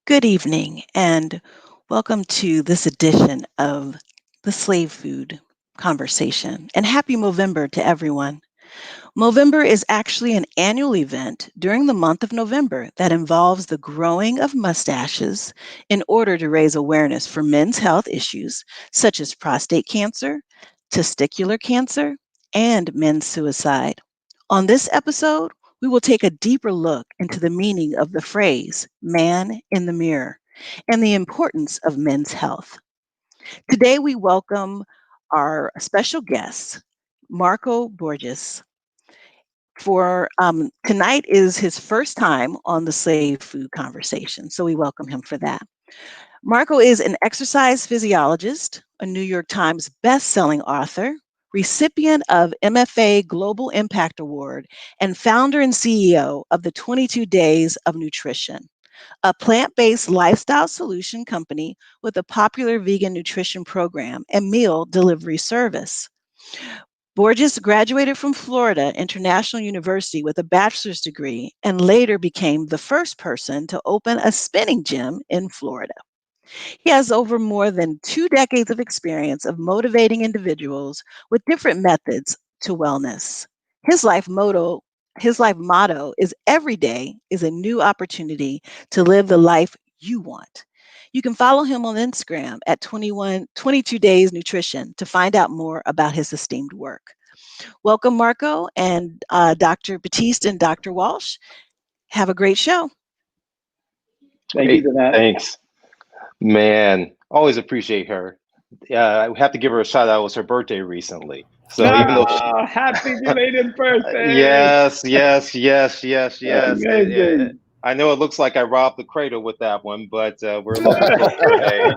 Good evening, and welcome to this edition of the Slave Food Conversation. And happy Movember to everyone. Movember is actually an annual event during the month of November that involves the growing of mustaches in order to raise awareness for men's health issues such as prostate cancer, testicular cancer, and men's suicide. On this episode, we will take a deeper look into the meaning of the phrase man in the mirror and the importance of men's health. Today, we welcome our special guest, Marco Borges. For tonight is his first time on the Slave Food Conversation, so we welcome him for that. Marco is an exercise physiologist, a New York Times best-selling author, recipient of MFA Global Impact Award, and founder and CEO of the 22 Days of Nutrition, a plant-based lifestyle solution company with a popular vegan nutrition program and meal delivery service. Borges graduated from Florida International University with a bachelor's degree and later became the first person to open a spinning gym in Florida. He has over more than 2 decades of experience of motivating individuals with different methods to wellness. His life motto his life motto is every day is a new opportunity to live the life you want. You can follow him on Instagram at 22 Days Nutrition to find out more about his esteemed work. Welcome, Marco and Dr. Batiste and Dr. Walsh. Have a great show. Thank you, Great, Danette. thanks. Man, always appreciate her. I have to give her a shout out. It was her birthday recently. So even though she, Happy belated birthday! yes. Amazing. I know it looks like I robbed the cradle with that one, but we're a little bit closer in age.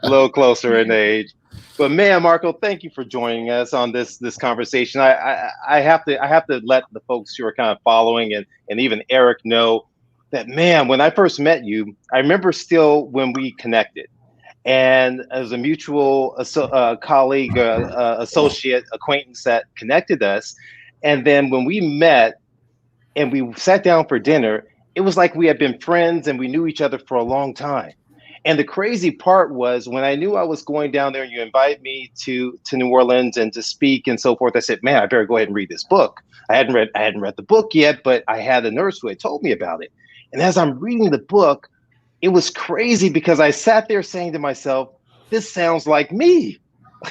A little closer in age. But man, Marco, thank you for joining us on this conversation. I have to let the folks who are kind of following and even Eric know that man, when I first met you, I remember still when we connected and as a mutual colleague, associate, acquaintance that connected us. And then when we met and we sat down for dinner, it was like we had been friends and we knew each other for a long time. And the crazy part was when I knew I was going down there and you invited me to New Orleans and to speak and so forth, I said, man, I better go ahead and read this book. I hadn't read the book yet, but I had a nurse who had told me about it. And as I'm reading the book, it was crazy because I sat there saying to myself, this sounds like me.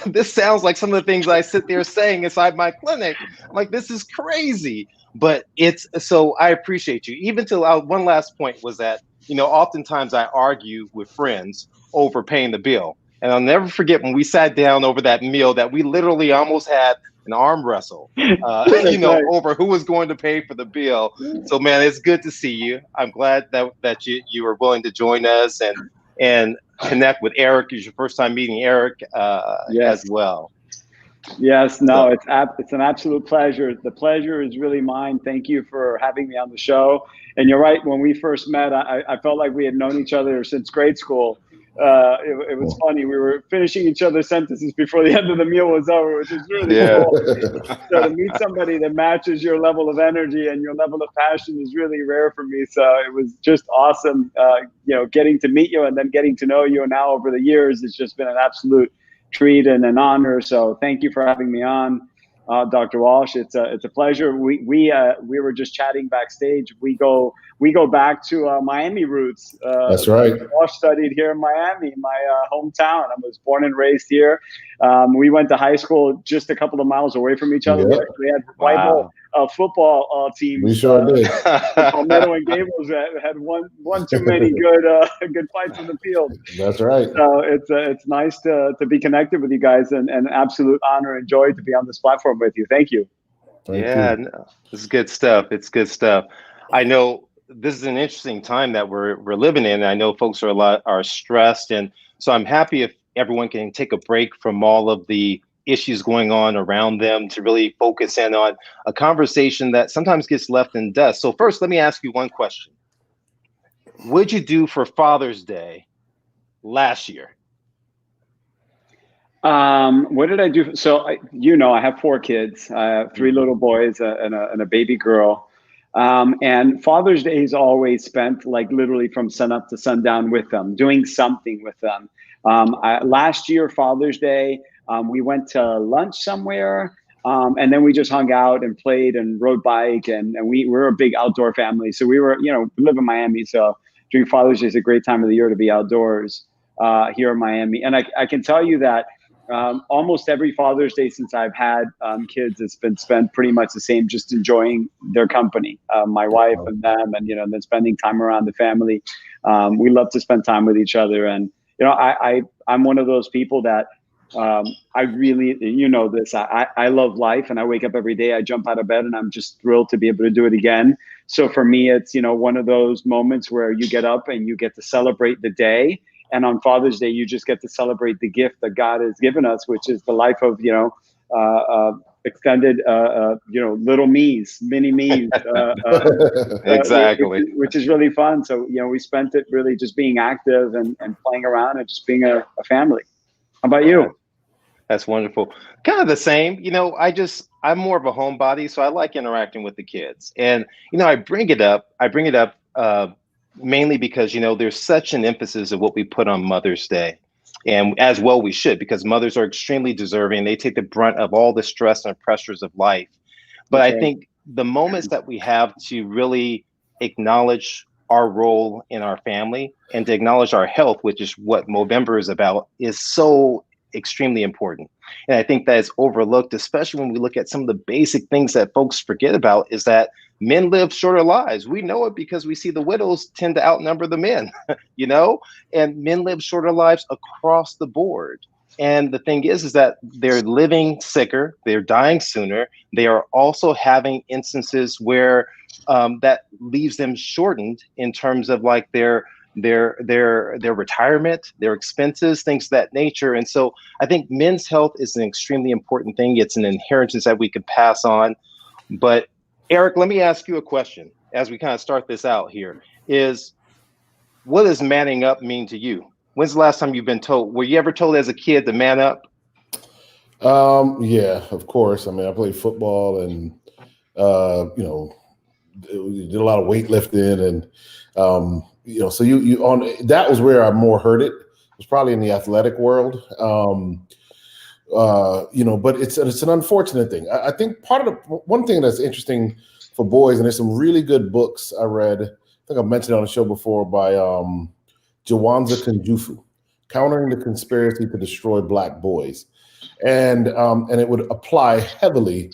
This sounds like some of the things I sit there saying inside my clinic. I'm like, this is crazy. But it's so I appreciate you. Even till one last point was that, oftentimes I argue with friends over paying the bill. And I'll never forget when we sat down over that meal that we literally almost had an arm wrestle, That's right. over who was going to pay for the bill. So man, it's good to see you. I'm glad that you were willing to join us and connect with Eric. It's your first time meeting Eric Yes. as well. Yes. No, So it's an absolute pleasure. The pleasure is really mine. Thank you for having me on the show. And you're right. When we first met, I felt like we had known each other since grade school. It was funny. We were finishing each other's sentences before the end of the meal was over, which is really yeah, cool. So to meet somebody that matches your level of energy and your level of passion is really rare for me. So it was just awesome, getting to meet you and then getting to know you. And now over the years, it's just been an absolute treat and an honor. So thank you for having me on, Dr. Walsh. It's a pleasure. We were just chatting backstage. We go back to Miami roots. That's right. Walsh studied here in Miami, my hometown. I was born and raised here. We went to high school just a couple of miles away from each other. Yeah. We actually had rival football teams. We sure did. Palmetto and Gables had one too many good fights in the field. That's right. So it's nice to be connected with you guys and an absolute honor and joy to be on this platform with you. Thank you. Thank yeah, you. no, this is good stuff. It's good stuff. I know this is an interesting time that we're living in. I know folks are stressed, and so I'm happy if everyone can take a break from all of the issues going on around them to really focus in on a conversation that sometimes gets left in dust. So first, let me ask you one question. What'd you do for Father's Day last year? What did I do? So I have 4 kids. I have 3 little boys and a baby girl. And Father's Day is always spent like literally from sun up to sundown with them, doing something with them. Last year, Father's Day, we went to lunch somewhere, and then we just hung out and played and rode bike, and we're a big outdoor family. So we were, we live in Miami, so during Father's Day is a great time of the year to be outdoors here in Miami. And I can tell you that almost every Father's Day since I've had kids, it's been spent pretty much the same, just enjoying their company, my wife and them, and then spending time around the family. We love to spend time with each other, and I'm one of those people that I really, this, I love life, and I wake up every day, I jump out of bed, and I'm just thrilled to be able to do it again. So for me, it's one of those moments where you get up and you get to celebrate the day. And on Father's Day, you just get to celebrate the gift that God has given us, which is the life of, extended, little me's, mini me's. Exactly. Which is really fun. So, we spent it really just being active and playing around and just being a family. How about you? That's wonderful. Kind of the same. I'm more of a homebody, so I like interacting with the kids. And, I bring it up mainly because, there's such an emphasis of what we put on Mother's Day. And as well we should, because mothers are extremely deserving. They take the brunt of all the stress and pressures of life. But I think the moments that we have to really acknowledge our role in our family and to acknowledge our health, which is what Movember is about, is so extremely important. And I think that is overlooked, especially when we look at some of the basic things that folks forget about, is that men live shorter lives. We know it because we see the widows tend to outnumber the men, and men live shorter lives across the board. And the thing is that they're living sicker, they're dying sooner. They are also having instances where that leaves them shortened in terms of like their retirement, their expenses, things of that nature. And so I think men's health is an extremely important thing. It's an inheritance that we could pass on. But Eric, let me ask you a question as we kind of start this out here. What does manning up mean to you? When's the last time you've been told? Were you ever told as a kid to man up? Yeah, of course. I mean, I played football and, did a lot of weightlifting and, so you on that was where I more heard it. It was probably in the athletic world. But it's an unfortunate thing. I think one thing that's interesting for boys, and there's some really good books I read. I think I've mentioned it on the show before by Jawanza Kunjufu, Countering the Conspiracy to Destroy Black Boys. And it would apply heavily,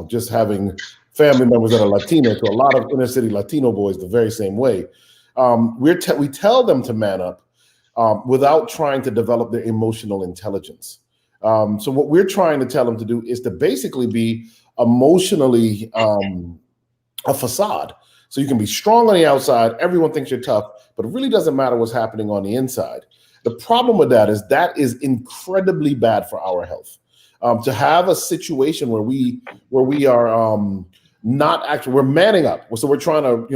just having family members that are Latino to a lot of inner city Latino boys the very same way. We tell them to man up without trying to develop their emotional intelligence. So what we're trying to tell them to do is to basically be emotionally a facade. So you can be strong on the outside, everyone thinks you're tough, but it really doesn't matter what's happening on the inside. The problem with that is incredibly bad for our health. To have a situation where we are not actually, we're manning up. So we're trying to,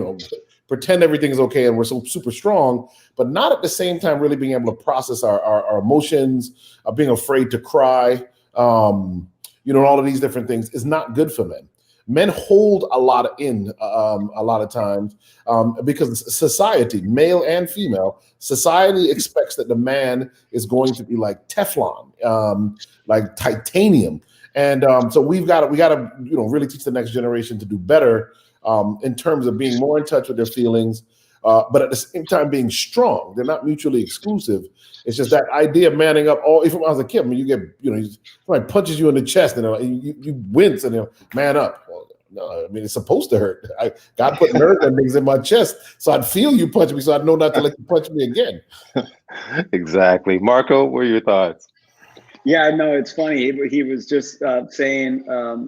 pretend everything's okay and we're so super strong, but not at the same time really being able to process our emotions, being afraid to cry, all of these different things is not good for men. Men hold a lot of times because society, male and female, society expects that the man is going to be like Teflon, like titanium. And so we got to really teach the next generation to do better in terms of being more in touch with their feelings, but at the same time being strong. They're not mutually exclusive. It's just that idea of manning up. Even when I was a kid, I mean, you get, somebody punches you in the chest and you wince and man up. Well, no, I mean, it's supposed to hurt. God put nerve endings in my chest, so I'd feel you punch me, so I'd know not to let you punch me again. Exactly. Marco, what are your thoughts? Yeah, no, it's funny. He was just saying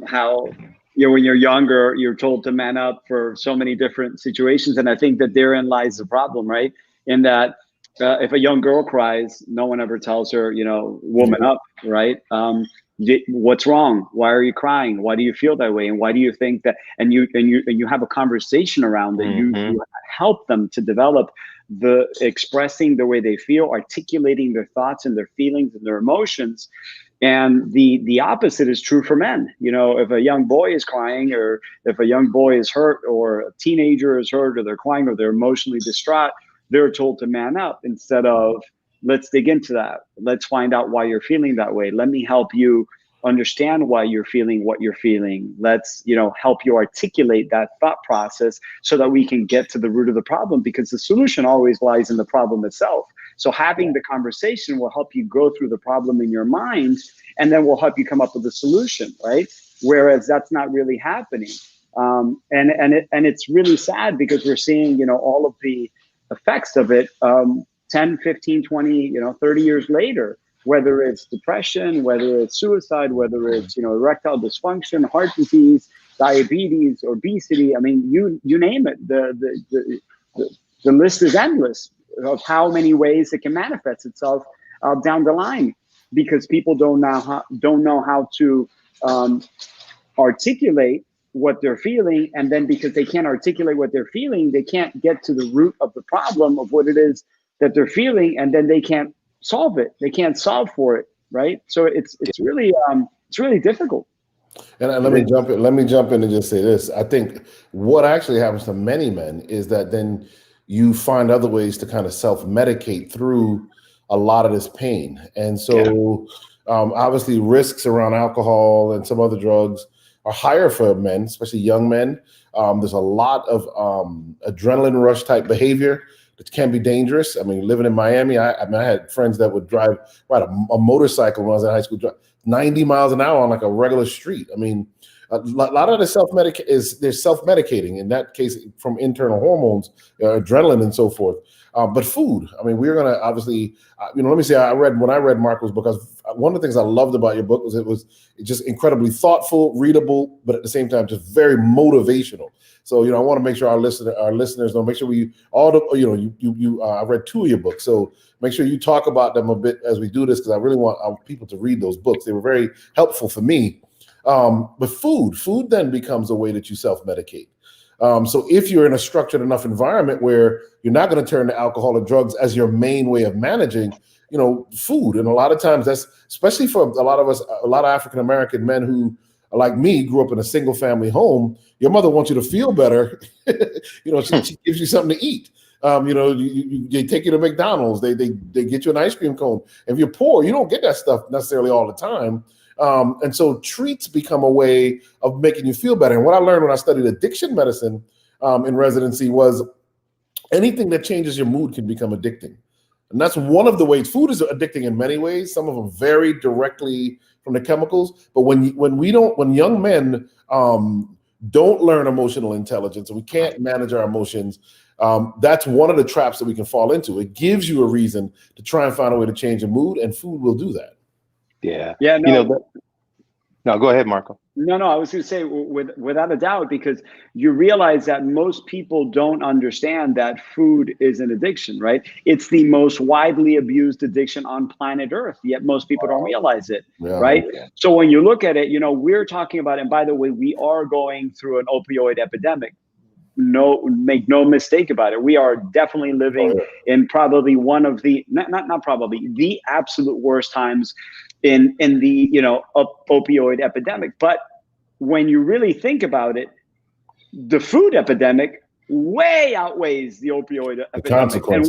how, when you're younger, you're told to man up for so many different situations. And I think that therein lies the problem, right? In that if a young girl cries, no one ever tells her, woman up, right? What's wrong? Why are you crying? Why do you feel that way? And why do you think that? And you have a conversation around it. Mm-hmm. You help them to develop expressing the way they feel, articulating their thoughts and their feelings and their emotions. And the opposite is true for men. You know, if a young boy is crying, or if a young boy is hurt, or a teenager is hurt, or they're crying, or they're emotionally distraught, they're told to man up instead of, let's dig into that. Let's find out why you're feeling that way. Let me help you understand why you're feeling what you're feeling. Let's, you know, help you articulate that thought process so that we can get to the root of the problem, because the solution always lies in the problem itself. So having the conversation will help you go through the problem in your mind, and then will help you come up with a solution, right? Whereas that's not really happening. And it's really sad, because we're seeing, you know, all of the effects of it 10, 15, 20, you know, 30 years later, whether it's depression, whether it's suicide, whether it's, you know, erectile dysfunction, heart disease, diabetes, obesity. I mean, you name it. The list is endless of how many ways it can manifest itself down the line, because people don't know how to articulate what they're feeling, and then because they can't articulate what they're feeling, they can't get to the root of the problem of what it is that they're feeling, and then they can't solve it. They can't solve for it, right? So it's really difficult. And let me jump in and just say this. I think what actually happens to many men is that then you find other ways to kind of self-medicate through a lot of this pain. And so obviously risks around alcohol and some other drugs are higher for men, especially young men. There's a lot of adrenaline rush type behavior that can be dangerous. I mean, living in Miami, I had friends that would ride a motorcycle when I was in high school, 90 miles an hour on like a regular street. I mean, a lot of the they're self-medicating, in that case from internal hormones, adrenaline and so forth. But food, I mean, we're going to obviously, let me say, when I read Marco's book, one of the things I loved about your book was it was just incredibly thoughtful, readable, but at the same time, just very motivational. So, I want to make sure our listeners know, make sure I read 2 of your books. So make sure you talk about them a bit as we do this, because I really want people to read those books. They were very helpful for me. But food then becomes a way that you self-medicate. So if you're in a structured enough environment where you're not going to turn to alcohol or drugs as your main way of managing, food. And a lot of times that's, especially for a lot of African-American men who, like me, grew up in a single family home. Your mother wants you to feel better. She gives you something to eat. They take you to McDonald's. They get you an ice cream cone. If you're poor, you don't get that stuff necessarily all the time. And so treats become a way of making you feel better. And what I learned when I studied addiction medicine in residency was anything that changes your mood can become addicting. And that's one of the ways. Food is addicting in many ways. Some of them vary directly from the chemicals. But when young men don't learn emotional intelligence, and we can't manage our emotions, that's one of the traps that we can fall into. It gives you a reason to try and find a way to change your mood, and food will do that. Yeah. No, no, go ahead, Marco. No, I was going to say, without a doubt, because you realize that most people don't understand that food is an addiction, right? It's the most widely abused addiction on planet Earth, yet most people don't realize it, right? Yeah. So when you look at it, we're talking about, and by the way, we are going through an opioid epidemic. Make no mistake about it. We are definitely living in probably one of the, not probably, the absolute worst times in the opioid epidemic. But when you really think about it, the food epidemic way outweighs the opioid epidemic, and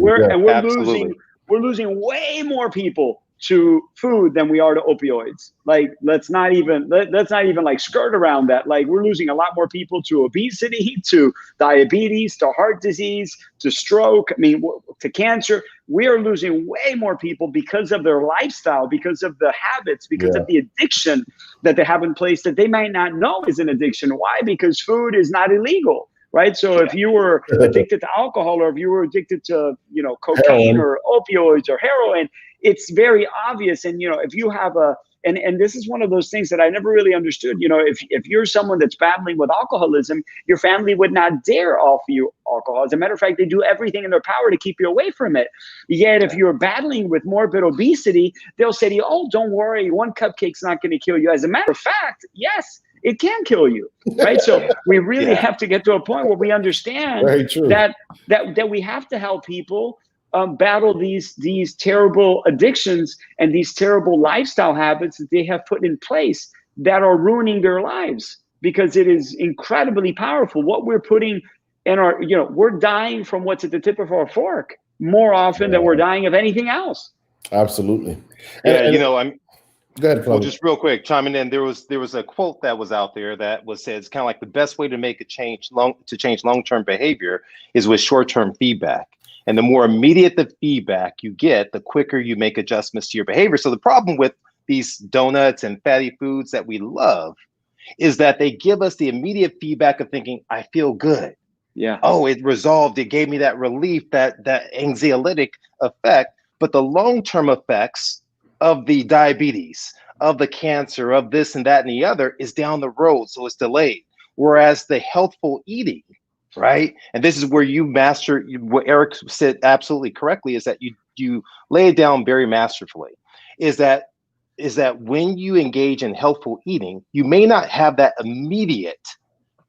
we're losing way more people to food than we are to opioids. Like, let's not even like skirt around that. Like, we're losing a lot more people to obesity, to diabetes, to heart disease, to stroke, to cancer. We are losing way more people because of their lifestyle, because of the habits, because of the addiction that they have in place that they might not know is an addiction. Why? Because food is not illegal. Right. So if you were addicted to alcohol, or if you were addicted to, cocaine or opioids or heroin, it's very obvious. And, if you have and this is one of those things that I never really understood. If you're someone that's battling with alcoholism, your family would not dare offer you alcohol. As a matter of fact, they do everything in their power to keep you away from it. Yet if you're battling with morbid obesity, they'll say to you, oh, don't worry, one cupcake's not going to kill you. As a matter of fact, yes, it can kill you, right? So we really have to get to a point where we understand that we have to help people battle these terrible addictions and these terrible lifestyle habits that they have put in place that are ruining their lives, because it is incredibly powerful. What we're putting in our, we're dying from what's at the tip of our fork more often than we're dying of anything else. Absolutely. Yeah, I'm. Go ahead, well, just real quick, chiming in. There was a quote that was out there that said it's kind of like the best way to make a change long-term behavior is with short-term feedback. And the more immediate the feedback you get, the quicker you make adjustments to your behavior. So the problem with these donuts and fatty foods that we love is that they give us the immediate feedback of thinking, I feel good. Yeah. Oh, it resolved. It gave me that relief, that anxiolytic effect. But the long-term effects of the diabetes, of the cancer, of this and that and the other is down the road. So it's delayed. Whereas the healthful eating, right? And this is where you master what Eric said absolutely correctly, is that you lay it down very masterfully, is that when you engage in healthful eating, you may not have that immediate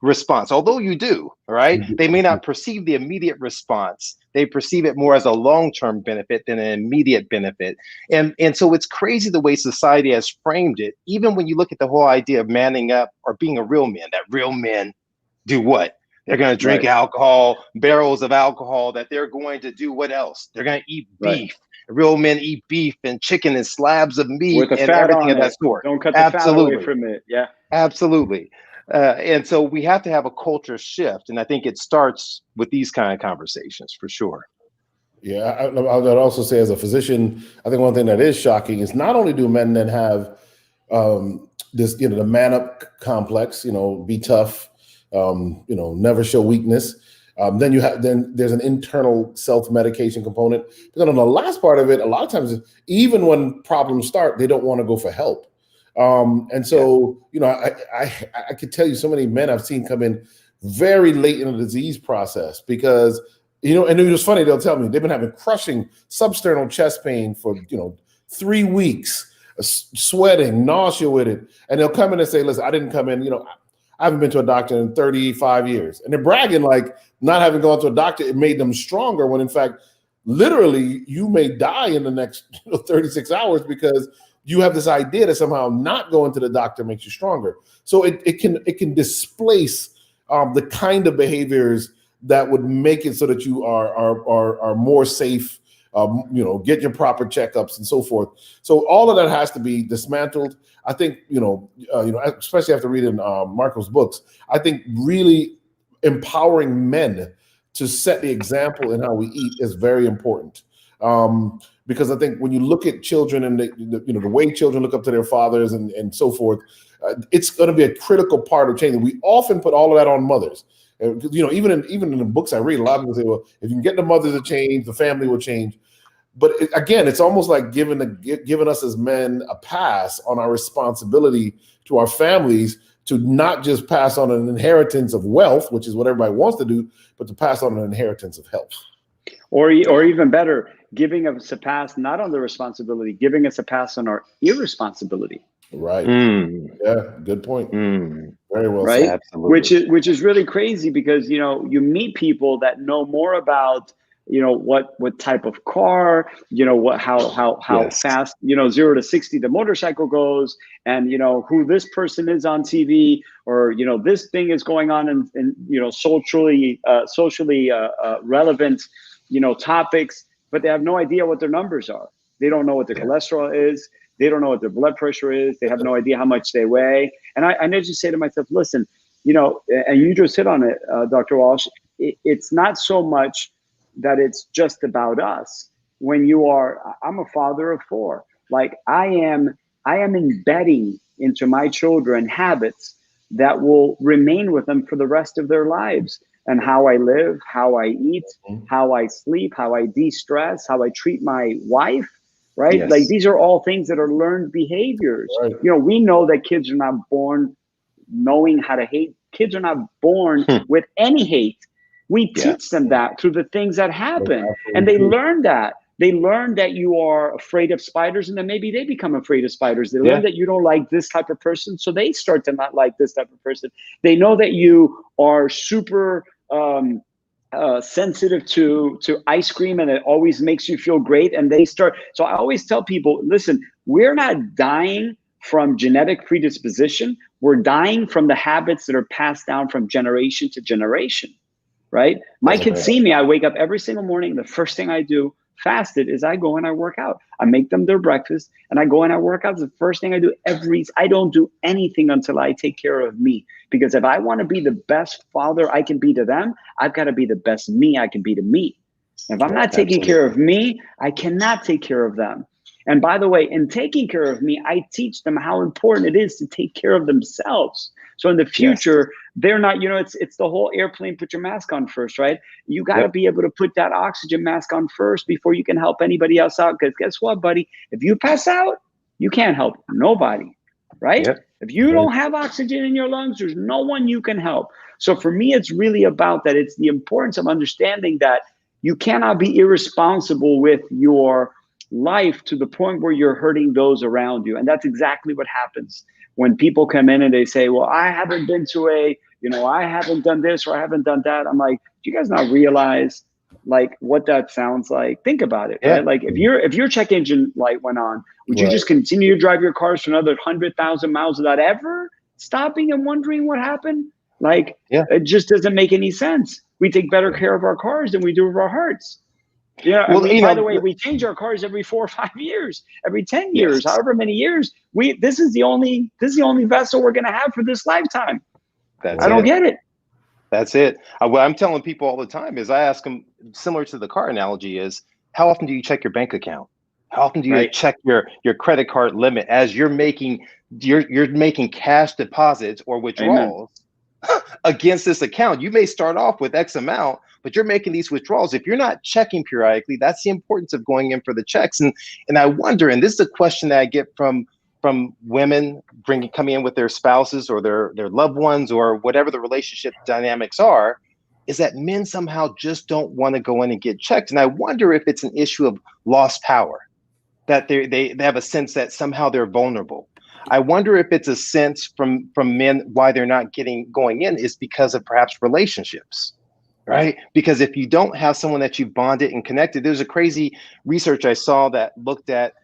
response, although you do, right? They may not perceive the immediate response. They perceive it more as a long-term benefit than an immediate benefit. And so it's crazy the way society has framed it, even when you look at the whole idea of manning up or being a real man, that real men do what? They're going to drink alcohol, barrels of alcohol, that they're going to do what else? They're going to eat beef. Real men eat beef and chicken and slabs of meat with the and fat everything on of that it. sort. Don't cut the fat away from it. Yeah, absolutely. And so we have to have a culture shift. And I think it starts with these kind of conversations for sure. Yeah, I would also say, as a physician, I think one thing that is shocking is not only do men then have this, the man up complex, be tough, never show weakness. Then there's an internal self-medication component. But then on the last part of it, a lot of times, even when problems start, they don't want to go for help. And so, I could tell you so many men I've seen come in very late in the disease process because, and it was funny, they'll tell me they've been having crushing substernal chest pain for, 3 weeks, sweating, nausea with it. And they'll come in and say, listen, I didn't come in, I haven't been to a doctor in 35 years. And they're bragging like not having gone to a doctor, it made them stronger, when in fact, literally, you may die in the next 36 hours because you have this idea that somehow not going to the doctor makes you stronger. So it can displace the kind of behaviors that would make it so that you are more safe, get your proper checkups and so forth. So all of that has to be dismantled. I think, especially after reading Marco's books, I think really empowering men to set the example in how we eat is very important. Because I think when you look at children and the way children look up to their fathers and so forth, it's going to be a critical part of changing. We often put all of that on mothers. Even in the books I read, a lot of people say, well, if you can get the mother to change, the family will change. But again, it's almost like giving us as men a pass on our responsibility to our families to not just pass on an inheritance of wealth, which is what everybody wants to do, but to pass on an inheritance of health. Or even better, giving us a pass not on the responsibility, giving us a pass on our irresponsibility. Right. Yeah, good point. Very well said. Absolutely. Which is really crazy because you meet people that know more about what type of car, how fast 0 to 60 the motorcycle goes, and who this person is on TV, or this thing is going on in socially relevant topics, but they have no idea what their numbers are. They don't know what their cholesterol is. They don't know what their blood pressure is. They have no idea how much they weigh. And I just say to myself, listen, and you just hit on it, Dr. Walsh, it's not so much that it's just about us. I'm a father of 4. Like I am embedding into my children habits that will remain with them for the rest of their lives. And how I live, how I eat, how I sleep, how I de-stress, how I treat my wife, right? Yes. Like these are all things that are learned behaviors. Right. We know that kids are not born knowing how to hate. Kids are not born with any hate. We teach them that through the things that happen. And they learn that. They learn that you are afraid of spiders, and then maybe they become afraid of spiders. They learn that you don't like this type of person, so they start to not like this type of person. They know that you are super sensitive to ice cream, and it always makes you feel great. And they start. So I always tell people, listen, we're not dying from genetic predisposition. We're dying from the habits that are passed down from generation to generation. Right? My kids see me. I wake up every single morning. The first thing I do, fasted, is I go and I work out. I make them their breakfast and I go and I work out. It's the first thing I do. I don't do anything until I take care of me. Because if I want to be the best father I can be to them, I've got to be the best me I can be to me. If I'm not taking care of me, I cannot take care of them. And by the way, in taking care of me, I teach them how important it is to take care of themselves. So in the future, they're not, it's the whole airplane, put your mask on first, right? You got to be able to put that oxygen mask on first before you can help anybody else out. Because guess what, buddy? If you pass out, you can't help nobody, right? If you don't have oxygen in your lungs, there's no one you can help. So for me, it's really about that. It's the importance of understanding that you cannot be irresponsible with your life to the point where you're hurting those around you. And that's exactly what happens when people come in and they say, well, I haven't been to I haven't done this or I haven't done that. I'm like, do you guys not realize like what that sounds like? Think about it, right? Like if your check engine light went on, would you just continue to drive your cars for another 100,000 miles without ever stopping and wondering what happened? Like, it just doesn't make any sense. We take better care of our cars than we do of our hearts. Yeah. Well, by the way, we change our cars every 4 or 5 years, every 10 years, however many years. This is the only vessel we're going to have for this lifetime. I don't get it. That's it. What I'm telling people all the time is I ask them, similar to the car analogy, is how often do you check your bank account? How often do you check your credit card limit as you're making cash deposits or withdrawals against this account? You may start off with X amount, but you're making these withdrawals. If you're not checking periodically, that's the importance of going in for the checks. And I wonder, and this is a question that I get from women coming in with their spouses or their loved ones or whatever the relationship dynamics are, is that men somehow just don't want to go in and get checked. And I wonder if it's an issue of lost power, that they have a sense that somehow they're vulnerable. I wonder if it's a sense from men why they're not going in is because of perhaps relationships, right? Because if you don't have someone that you've bonded and connected, there's a crazy research I saw that looked at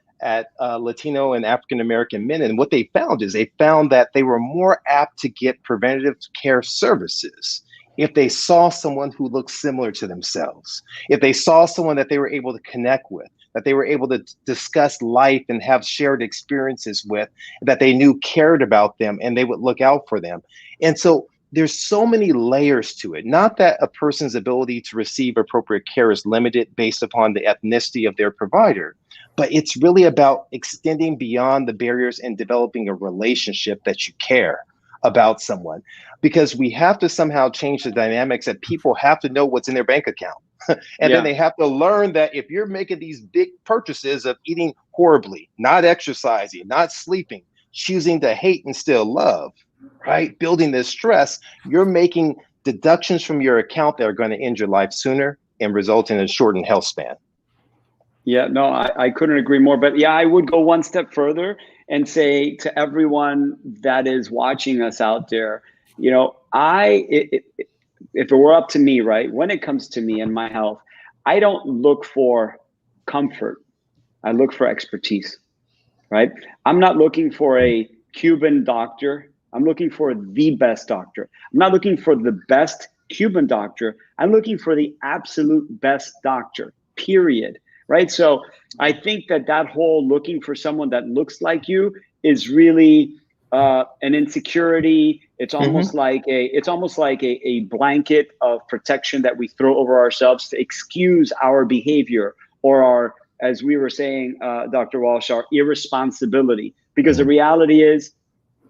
Latino and African-American men. And what they found that they were more apt to get preventative care services if they saw someone who looked similar to themselves, if they saw someone that they were able to connect with, that they were able to discuss life and have shared experiences with, that they knew cared about them and they would look out for them. And so there's so many layers to it. Not that a person's ability to receive appropriate care is limited based upon the ethnicity of their provider, but it's really about extending beyond the barriers and developing a relationship that you care about someone, because we have to somehow change the dynamics that people have to know what's in their bank account. And then they have to learn that if you're making these big purchases of eating horribly, not exercising, not sleeping, choosing to hate and still love, right? Building this stress, you're making deductions from your account that are going to end your life sooner and result in a shortened health span. Yeah, no, I couldn't agree more. But yeah, I would go one step further and say to everyone that is watching us out there, if it were up to me, right, when it comes to me and my health, I don't look for comfort. I look for expertise, right? I'm not looking for a Cuban doctor. I'm looking for the best doctor. I'm not looking for the best Cuban doctor. I'm looking for the absolute best doctor, period. Right. So I think that whole looking for someone that looks like you is really an insecurity. It's almost like a blanket of protection that we throw over ourselves to excuse our behavior or our, as we were saying, Dr. Walsh, our irresponsibility. Because the reality is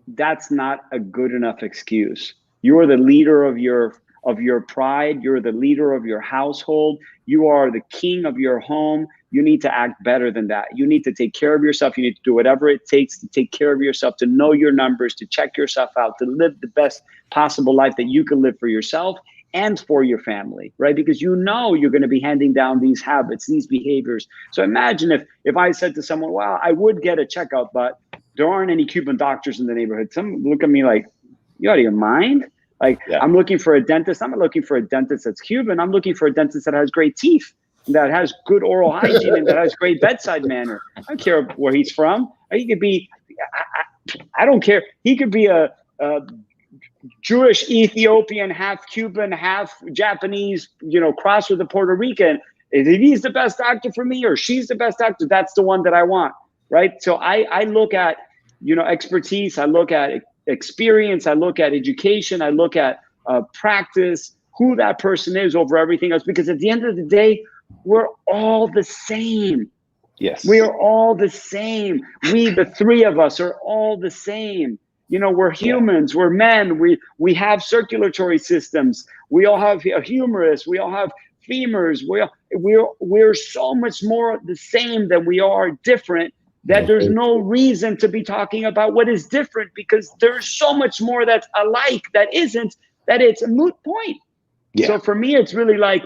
that's not a good enough excuse. You are the leader of your pride. You're the leader of your household. You are the king of your home. You need to act better than that. You need to take care of yourself. You need to do whatever it takes to take care of yourself, to know your numbers, to check yourself out, to live the best possible life that you can live for yourself and for your family, right? Because you're going to be handing down these habits, these behaviors. So imagine if I said to someone, well, I would get a checkup, but there aren't any Cuban doctors in the neighborhood. Some look at me like, you out of your mind? Like, I'm looking for a dentist. I'm not looking for a dentist that's Cuban. I'm looking for a dentist that has great teeth, that has good oral hygiene, and that has great bedside manner. I don't care where he's from. He could be, I don't care. He could be a Jewish Ethiopian, half Cuban, half Japanese, crossed with a Puerto Rican. If he's the best doctor for me or she's the best doctor, that's the one that I want, right? So I look at, expertise. I look at experience. I look at education. I look at practice, who that person is over everything else. Because at the end of the day, we're all the same. Yes. We are all the same. We, the three of us, are all the same. We're humans, we're men, we have circulatory systems, we all have a humerus, we all have femurs, we're so much more the same than we are different, that there's no reason to be talking about what is different, because there's so much more that's alike that isn't, that it's a moot point. Yeah. So for me, it's really like,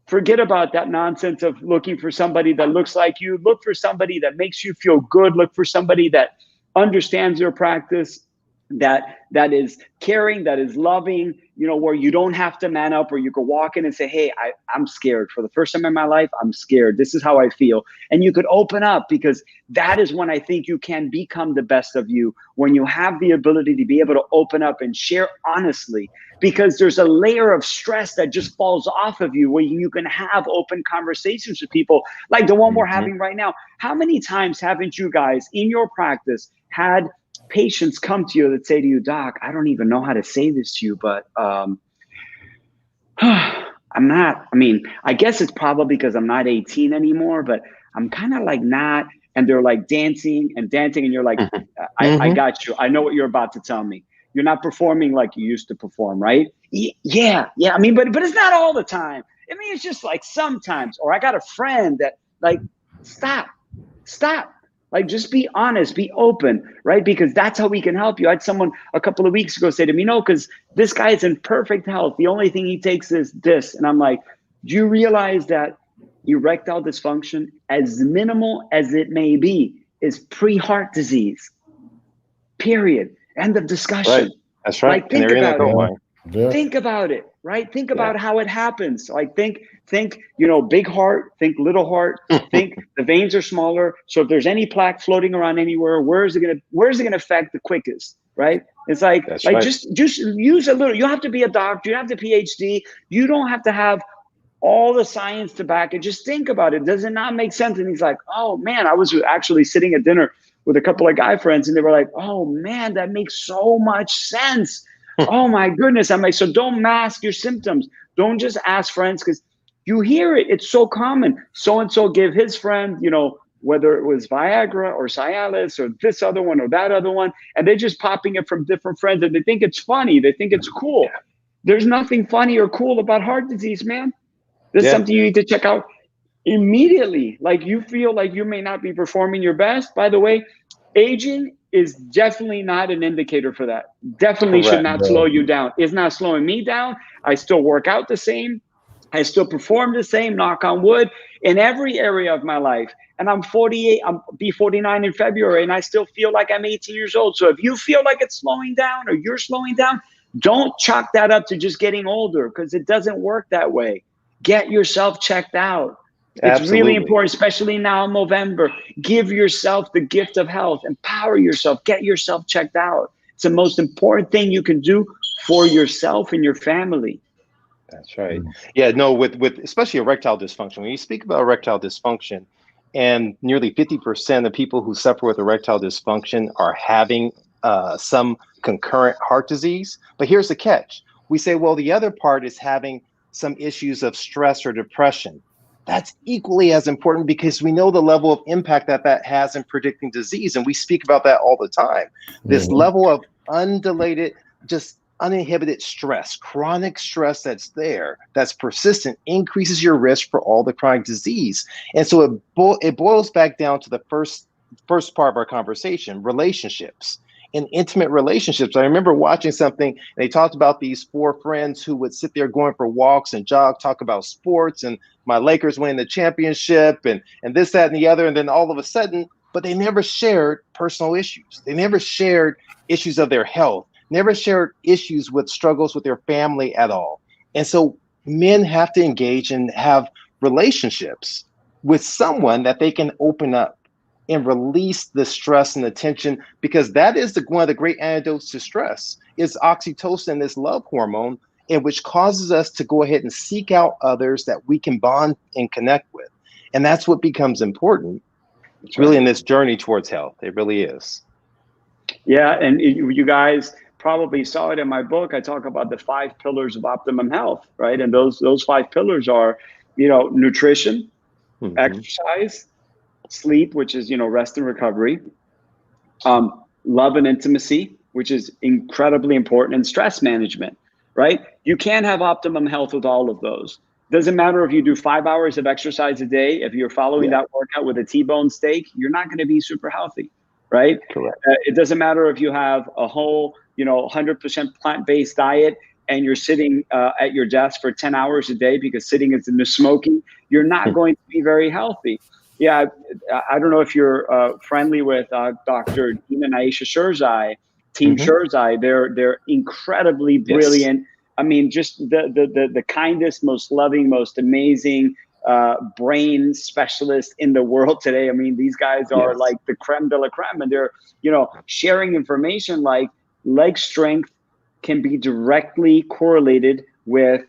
forget about that nonsense of looking for somebody that looks like you. Look for somebody that makes you feel good. Look for somebody that understands your practice, that is caring, that is loving, where you don't have to man up, where you can walk in and say, hey, I'm scared. For the first time in my life, I'm scared. This is how I feel. And you could open up, because that is when I think you can become the best of you, when you have the ability to be able to open up and share honestly, because there's a layer of stress that just falls off of you, where you can have open conversations with people like the one we're having right now. How many times haven't you guys in your practice had patients come to you that say to you, doc, I don't even know how to say this to you, but I guess it's probably because I'm not 18 anymore, but I'm kind of like not, and they're like dancing, and you're like, I got you. I know what you're about to tell me. You're not performing like you used to perform, right? Yeah. But it's not all the time. It's just like sometimes. Or I got a friend that, like, stop. Like, just be honest, be open, right? Because that's how we can help you. I had someone a couple of weeks ago say to me, no, because this guy is in perfect health. The only thing he takes is this. And I'm like, do you realize that erectile dysfunction, as minimal as it may be, is pre-heart disease? Period. End of discussion. Right. That's right. Like, think about it, right? Think about how it happens. Like, think, big heart, think little heart, think the veins are smaller. So if there's any plaque floating around anywhere, where's it gonna affect the quickest, right? It's like, just use a little. You don't have to be a doctor, you don't have the PhD, you don't have to have all the science to back it. Just think about it. Does it not make sense? And he's like, oh man, I was actually sitting at dinner with a couple of guy friends, and they were like, oh man, that makes so much sense. Oh my goodness. I'm like, so don't mask your symptoms. Don't just ask friends, because you hear it. It's so common. So-and-so gave his friend, whether it was Viagra or Cialis or this other one or that other one, and they're just popping it from different friends, and they think it's funny. They think it's cool. There's nothing funny or cool about heart disease, man. This is something you need to check out immediately. Like, you feel like you may not be performing your best. By the way, aging is definitely not an indicator for that. Definitely should not slow you down. It's not slowing me down. I still work out the same. I still perform the same, knock on wood, in every area of my life. And I'm 48, I'll be 49 in February, and I still feel like I'm 18 years old. So if you feel like it's slowing down or you're slowing down, don't chalk that up to just getting older, because it doesn't work that way. Get yourself checked out. It's really important, especially now in Movember. Give yourself the gift of health. Empower yourself. Get yourself checked out. It's the most important thing you can do for yourself and your family. That's right. Yeah, no, with especially erectile dysfunction. When you speak about erectile dysfunction, and nearly 50% of people who suffer with erectile dysfunction are having some concurrent heart disease. But here's the catch. We say, well, the other part is having some issues of stress or depression. That's equally as important, because we know the level of impact that has in predicting disease. And we speak about that all the time. This level of undilated, just uninhibited stress, chronic stress that's there, that's persistent, increases your risk for all the chronic disease. And so it boils back down to the first part of our conversation, relationships. In intimate relationships. I remember watching something, and they talked about these four friends who would sit there going for walks and jog, talk about sports, and my Lakers winning the championship, and this, that, and the other. And then all of a sudden, but they never shared personal issues. They never shared issues of their health. never shared issues with struggles with their family at all. And so men have to engage and have relationships with someone that they can open up and release the stress and the tension, because that is one of the great antidotes to stress is oxytocin, this love hormone, and which causes us to go ahead and seek out others that we can bond and connect with. And that's what becomes important, really, in this journey towards health. It really is. Yeah, and you guys probably saw it in my book. I talk about the 5 pillars of optimum health, right? And those 5 pillars are, nutrition, exercise, sleep, which is, rest and recovery, love and intimacy, which is incredibly important, and stress management, right? You can't have optimum health with all of those. Doesn't matter if you do 5 hours of exercise a day. If you're following that workout with a T-bone steak, you're not going to be super healthy, right? Correct. It doesn't matter if you have a whole, 100% plant-based diet and you're sitting at your desk for 10 hours a day, because sitting is in the smoking. You're not going to be very healthy. Yeah, I don't know if you're friendly with Dr. Dina and Aisha Sherzai, Team Sherzai. They're incredibly brilliant. I mean, just the kindest, most loving, most amazing brain specialist in the world today. I mean, these guys are like the creme de la creme, and they're, sharing information like leg strength can be directly correlated with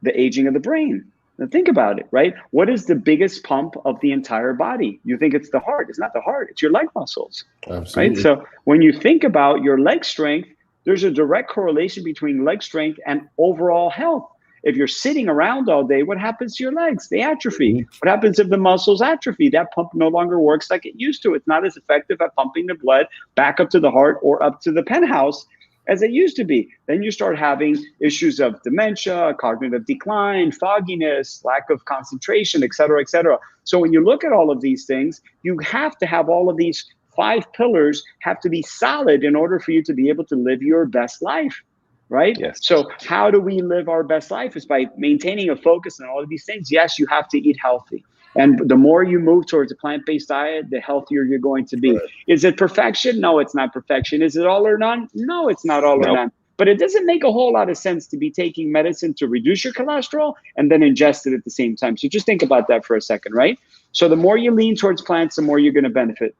the aging of the brain. Now think about it, right? What is the biggest pump of the entire body? You think it's the heart. It's not the heart. It's your leg muscles. Absolutely. Right? So when you think about your leg strength, there's a direct correlation between leg strength and overall health. If you're sitting around all day, what happens to your legs? They atrophy. What happens if the muscles atrophy? That pump no longer works like it used to. It's not as effective at pumping the blood back up to the heart or up to the penthouse as it used to be. Then you start having issues of dementia, cognitive decline, fogginess, lack of concentration, et cetera, et cetera. So when you look at all of these things, you have to have all of these 5 pillars have to be solid in order for you to be able to live your best life, right? Yes. So how do we live our best life? Is by maintaining a focus on all of these things. Yes, you have to eat healthy. And the more you move towards a plant-based diet, the healthier you're going to be. Right. Is it perfection? No, it's not perfection. Is it all or none? No, it's not all or none. But it doesn't make a whole lot of sense to be taking medicine to reduce your cholesterol and then ingest it at the same time. So just think about that for a second, right? So the more you lean towards plants, the more you're going to benefit.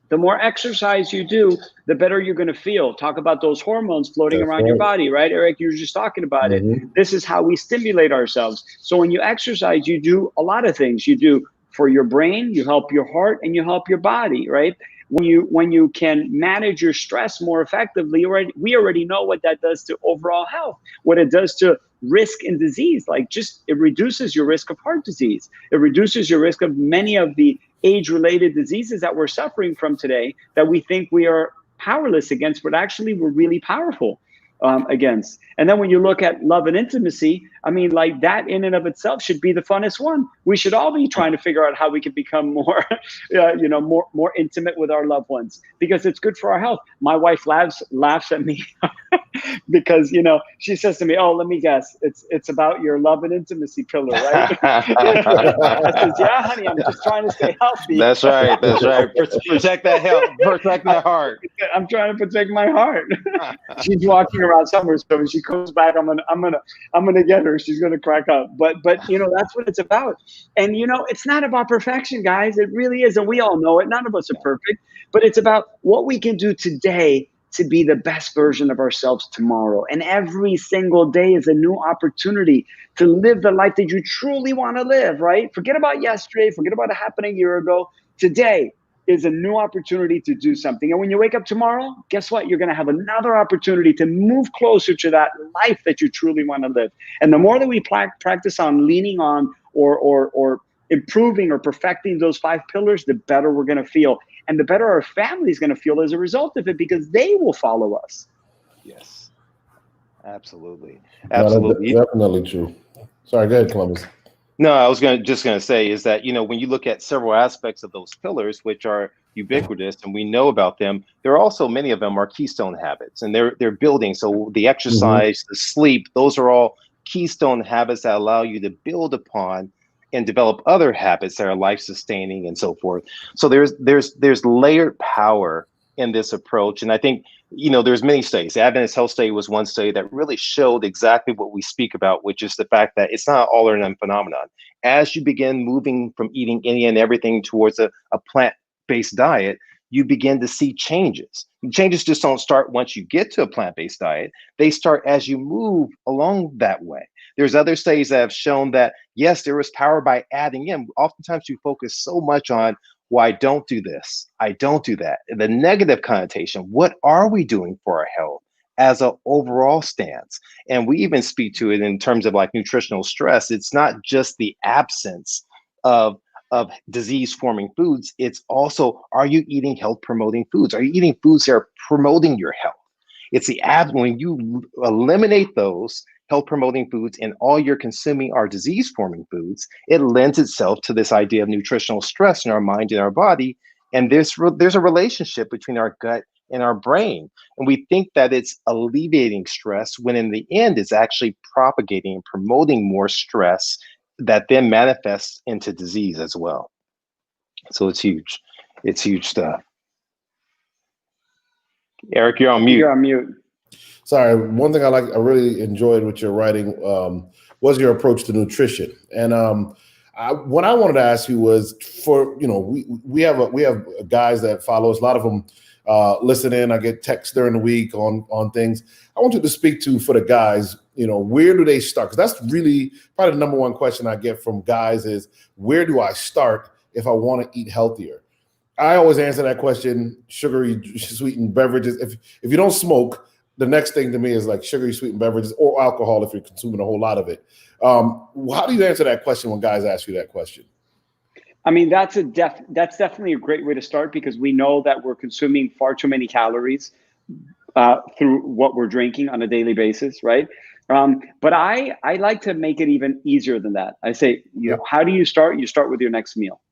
The more exercise you do, the better you're going to feel. Talk about those hormones floating around your body, right? Eric, you were just talking about it. This is how we stimulate ourselves. So when you exercise, you do a lot of things. You do for your brain, you help your heart, and you help your body, right? When you can manage your stress more effectively, we already know what that does to overall health, what it does to risk in disease. Like it reduces your risk of heart disease. It reduces your risk of many of the age-related diseases that we're suffering from today that we think we are powerless against, but actually we're really powerful against. And then when you look at love and intimacy, I mean, like that in and of itself should be the funnest one. We should all be trying to figure out how we can become more, more intimate with our loved ones, because it's good for our health. My wife laughs at me because, she says to me, "Oh, let me guess, it's about your love and intimacy pillar, right?" I says, "Yeah, honey, I'm just trying to stay healthy." That's right. Protect that health. Protect that heart. I'm trying to protect my heart. She's walking around somewhere, so when she comes back, I'm gonna get her. She's gonna crack up. But that's what it's about. And it's not about perfection, guys. It really isn't. We all know it. None of us are perfect, but it's about what we can do today to be the best version of ourselves tomorrow. And every single day is a new opportunity to live the life that you truly want to live, right? Forget about yesterday. Forget about it happening a year ago. Today is a new opportunity to do something. And when you wake up tomorrow, guess what? You're going to have another opportunity to move closer to that life that you truly want to live. And the more that we practice on leaning on or improving or perfecting those 5 pillars, the better we're going to feel. And the better our family is going to feel as a result of it, because they will follow us. Yes, absolutely. Absolutely. Definitely true. Sorry, go ahead, Columbus. No, I was just going to say is that, when you look at several aspects of those pillars, which are ubiquitous and we know about them, there are also many of them are keystone habits, and they're building. So the exercise, the sleep, those are all keystone habits that allow you to build upon and develop other habits that are life sustaining and so forth. So there's layered power in this approach. And I think, there's many studies. The Adventist Health Study was one study that really showed exactly what we speak about, which is the fact that it's not an all or none phenomenon. As you begin moving from eating any and everything towards a plant-based diet, you begin to see changes. Changes just don't start once you get to a plant-based diet. They start as you move along that way. There's other studies that have shown that, yes, there is power by adding in. Oftentimes we focus so much on, well, I don't do this, I don't do that. The negative connotation, what are we doing for our health as an overall stance? And we even speak to it in terms of like nutritional stress. It's not just the absence of disease-forming foods. It's also, are you eating health-promoting foods? Are you eating foods that are promoting your health? It's when you eliminate those health-promoting foods and all you're consuming are disease-forming foods, it lends itself to this idea of nutritional stress in our mind and our body. And there's a relationship between our gut and our brain. And we think that it's alleviating stress when in the end it's actually propagating and promoting more stress that then manifests into disease as well. So it's huge. It's huge stuff. Eric, you're on mute. You're on mute. Sorry, one thing I really enjoyed what you're writing was your approach to nutrition. And what I wanted to ask you was, we have guys that follow us. A lot of them listen in. I get texts during the week on things. I want you to speak to, for the guys, where do they start? Because that's really probably the number one question I get from guys is, where do I start if I want to eat healthier? I always answer that question: sugary, sweetened beverages. If you don't smoke, the next thing to me is like sugary, sweetened beverages or alcohol if you're consuming a whole lot of it. How do you answer that question when guys ask you that question? I mean, that's definitely a great way to start, because we know that we're consuming far too many calories through what we're drinking on a daily basis, right? But I like to make it even easier than that. I say, how do you start? You start with your next meal.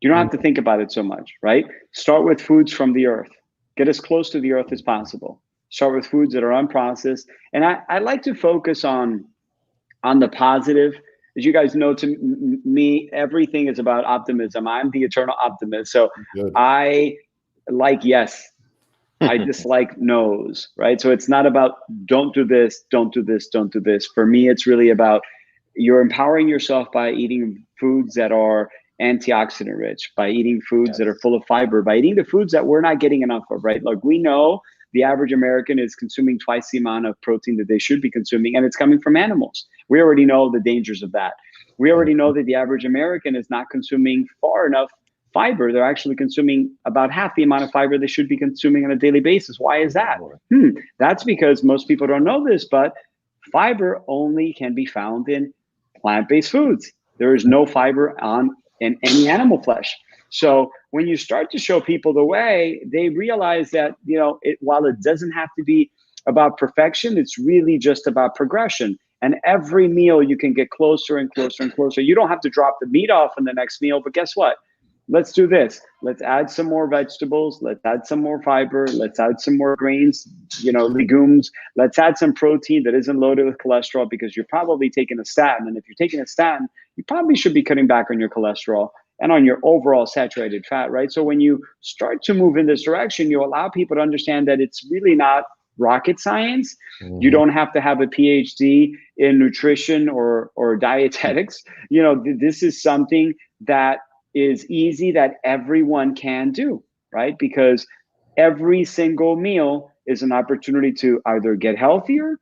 You don't have to think about it so much, right? Start with foods from the earth. Get as close to the earth as possible. Start with foods that are unprocessed. And I like to focus on the positive. As you guys know, to me, everything is about optimism. I'm the eternal optimist. So Good. I like yes. I dislike no's, right? So it's not about don't do this, don't do this, don't do this. For me, it's really about you're empowering yourself by eating foods that are antioxidant rich, by eating foods that are full of fiber, by eating the foods that we're not getting enough of, right? Like, we know the average American is consuming twice the amount of protein that they should be consuming, and it's coming from animals. We already know the dangers of that. We already know that the average American is not consuming far enough fiber. They're actually consuming about half the amount of fiber they should be consuming on a daily basis. Why is that? That's because most people don't know this, but fiber only can be found in plant-based foods. There is no fiber in any animal flesh. So when you start to show people the way, they realize that, while it doesn't have to be about perfection, it's really just about progression. And every meal you can get closer and closer and closer. You don't have to drop the meat off in the next meal, but guess what? Let's do this. Let's add some more vegetables. Let's add some more fiber. Let's add some more grains, legumes. Let's add some protein that isn't loaded with cholesterol, because you're probably taking a statin. And if you're taking a statin, you probably should be cutting back on your cholesterol and on your overall saturated fat, right? So when you start to move in this direction, you allow people to understand that it's really not rocket science. You don't have to have a PhD in nutrition or dietetics. This is something that is easy, that everyone can do, right? Because every single meal is an opportunity to either get healthier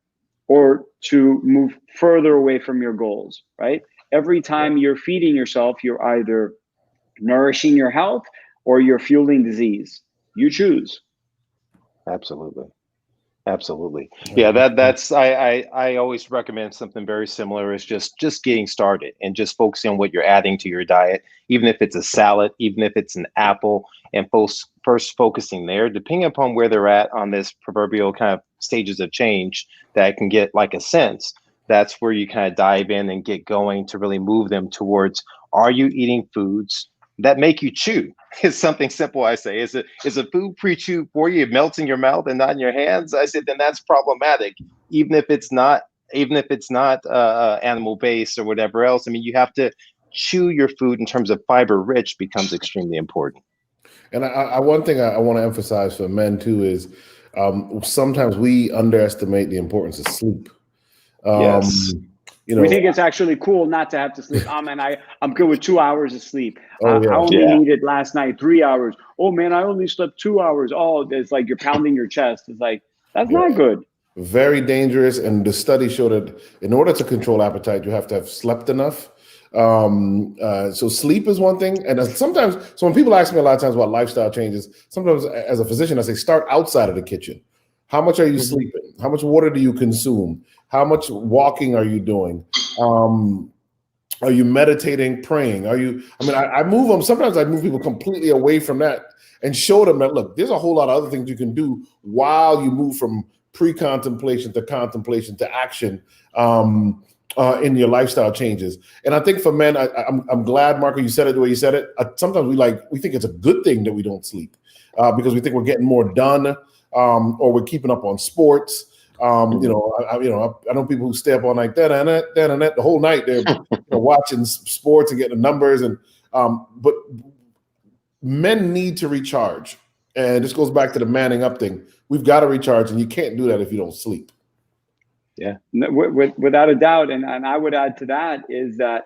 or to move further away from your goals, right? Every time you're feeding yourself, you're either nourishing your health or you're fueling disease. You choose. Absolutely. Yeah, that's I always recommend something very similar, is just getting started and just focusing on what you're adding to your diet, even if it's a salad, even if it's an apple, and first focusing there, depending upon where they're at on this proverbial kind of stages of change that can get like a sense. That's where you kind of dive in and get going to really move them towards, are you eating foods that make you chew? It's something simple. I say, is a food pre-chewed for you? It melts in your mouth and not in your hands. I said, then that's problematic. Even if it's not animal based or whatever else. I mean, you have to chew your food in terms of fiber rich becomes extremely important. And one thing I want to emphasize for men too is sometimes we underestimate the importance of sleep. Yes. You know, We think it's actually cool not to have to sleep. Oh man, I'm good with 2 hours of sleep. Oh, yeah. I only Yeah. needed last night 3 hours. Oh man, I only slept 2 hours. Oh, it's like you're pounding your chest. It's like, that's not good. Very dangerous. And the study showed that in order to control appetite, you have to have slept enough. So sleep is one thing. And sometimes, so when people ask me a lot of times about lifestyle changes, sometimes as a physician, I say, start outside of the kitchen. How much are you sleeping? How much water do you consume? How much walking are you doing? Are you meditating, praying? I move them. Sometimes I move people completely away from that and show them that, look, there's a whole lot of other things you can do while you move from pre-contemplation to contemplation to action in your lifestyle changes. And I think for men, I'm glad, Marco, you said it the way you said it. Sometimes we think it's a good thing that we don't sleep because we think we're getting more done or we're keeping up on sports. I know people who stay up all night, Danette, the whole night. They're watching sports and getting the numbers, but men need to recharge, and this goes back to the manning up thing. We've got to recharge, and you can't do that if you don't sleep. Yeah, without a doubt, and I would add to that is that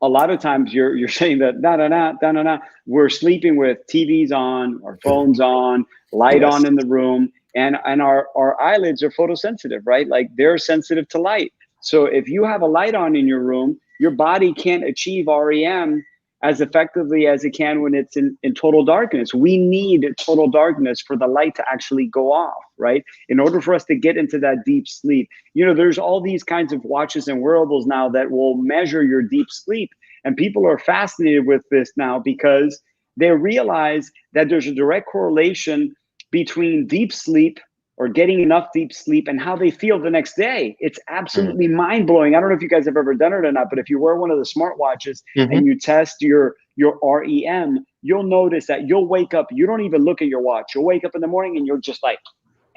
a lot of times you're saying that we're sleeping with TVs on, our phones on, light on in the room. And our eyelids are photosensitive, right? Like they're sensitive to light. So if you have a light on in your room, your body can't achieve REM as effectively as it can when it's in total darkness. We need total darkness for the light to actually go off, right? In order for us to get into that deep sleep. There's all these kinds of watches and wearables now that will measure your deep sleep. And people are fascinated with this now because they realize that there's a direct correlation between deep sleep or getting enough deep sleep and how they feel the next day. It's absolutely mind-blowing. I don't know if you guys have ever done it or not, but if you wear one of the smartwatches and you test your REM, you'll notice that you'll wake up, you don't even look at your watch. You'll wake up in the morning and you're just like,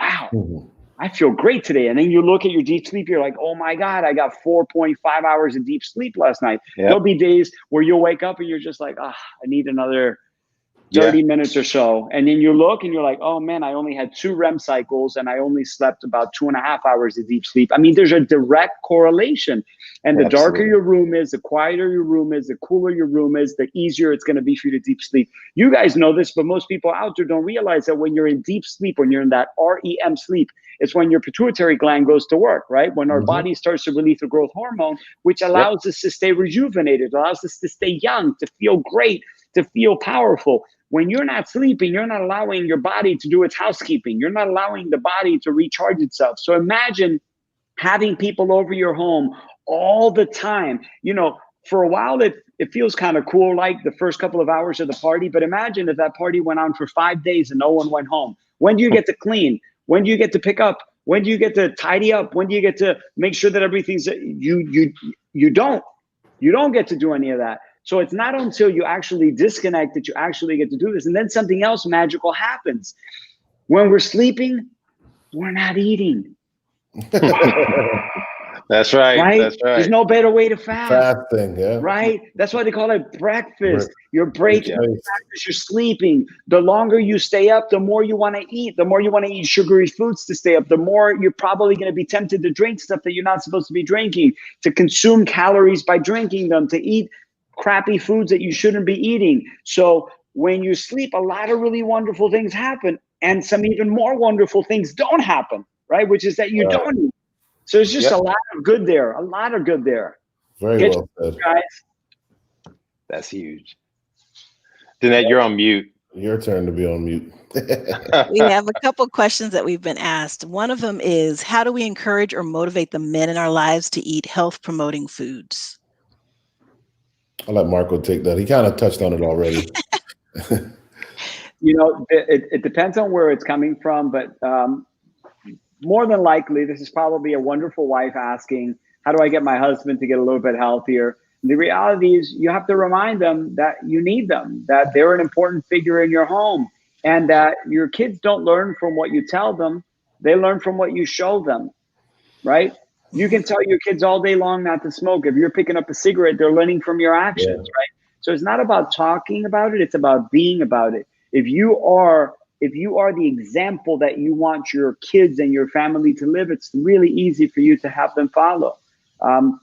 wow, I feel great today. And then you look at your deep sleep, you're like, oh my God, I got 4.5 hours of deep sleep last night. Yep. There'll be days where you'll wake up and you're just like, I need another 30 minutes or so. And then you look and you're like, oh man, I only had 2 REM cycles and I only slept about 2.5 hours of deep sleep. I mean, there's a direct correlation. And the darker your room is, the quieter your room is, the cooler your room is, the easier it's going to be for you to deep sleep. You guys know this, but most people out there don't realize that when you're in deep sleep, when you're in that REM sleep, it's when your pituitary gland goes to work, right? When our body starts to release the growth hormone, which allows us to stay rejuvenated, allows us to stay young, to feel great, to feel powerful. When you're not sleeping, you're not allowing your body to do its housekeeping. You're not allowing the body to recharge itself. So imagine having people over your home all the time. For a while, it feels kind of cool, like the first couple of hours of the party. But imagine if that party went on for 5 days and no one went home. When do you get to clean? When do you get to pick up? When do you get to tidy up? When do you get to make sure that everything's you don't get to do any of that. So it's not until you actually disconnect that you actually get to do this. And then something else magical happens. When we're sleeping, we're not eating. That's right. Right? That's right. There's no better way to fast. Fasting, yeah. Right? That's why they call it breakfast. Right. You're breaking breakfast, you're sleeping. The longer you stay up, the more you want to eat. The more you want to eat sugary foods to stay up, the more you're probably going to be tempted to drink stuff that you're not supposed to be drinking, to consume calories by drinking them, to eat crappy foods that you shouldn't be eating. So when you sleep, a lot of really wonderful things happen, and some even more wonderful things don't happen, right? Which is that you don't eat. So there's just a lot of good there. A lot of good there. Very well said, guys. That's huge. Danette, you're on mute. Your turn to be on mute. We have a couple questions that we've been asked. One of them is, how do we encourage or motivate the men in our lives to eat health-promoting foods? I'll let Marco take that. He kind of touched on it already. It depends on where it's coming from, but more than likely, this is probably a wonderful wife asking, how do I get my husband to get a little bit healthier? And the reality is you have to remind them that you need them, that they're an important figure in your home, and that your kids don't learn from what you tell them. They learn from what you show them, right? You can tell your kids all day long not to smoke. If you're picking up a cigarette, they're learning from your actions, right? So it's not about talking about it, it's about being about it. If you are the example that you want your kids and your family to live, it's really easy for you to have them follow.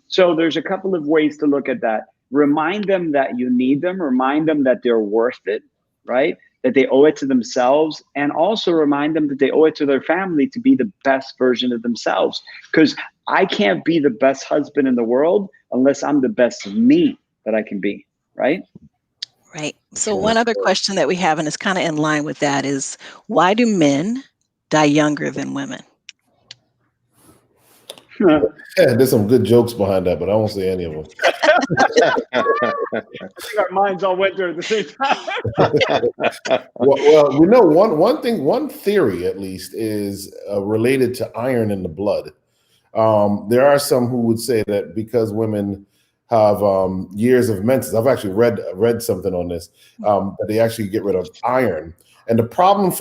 So there's a couple of ways to look at that. Remind them that you need them, remind them that they're worth it, right? That they owe it to themselves, and also remind them that they owe it to their family to be the best version of themselves. Because I can't be the best husband in the world unless I'm the best of me that I can be, right? Right. So one other question that we have, and it's kind of in line with that, is why do men die younger than women? Yeah, there's some good jokes behind that, but I won't say any of them. I think our minds all went there at the same time. Well, we know one theory at least is related to iron in the blood. There are some who would say that because women have years of menses, I've actually read something on this, that they actually get rid of iron. And the problem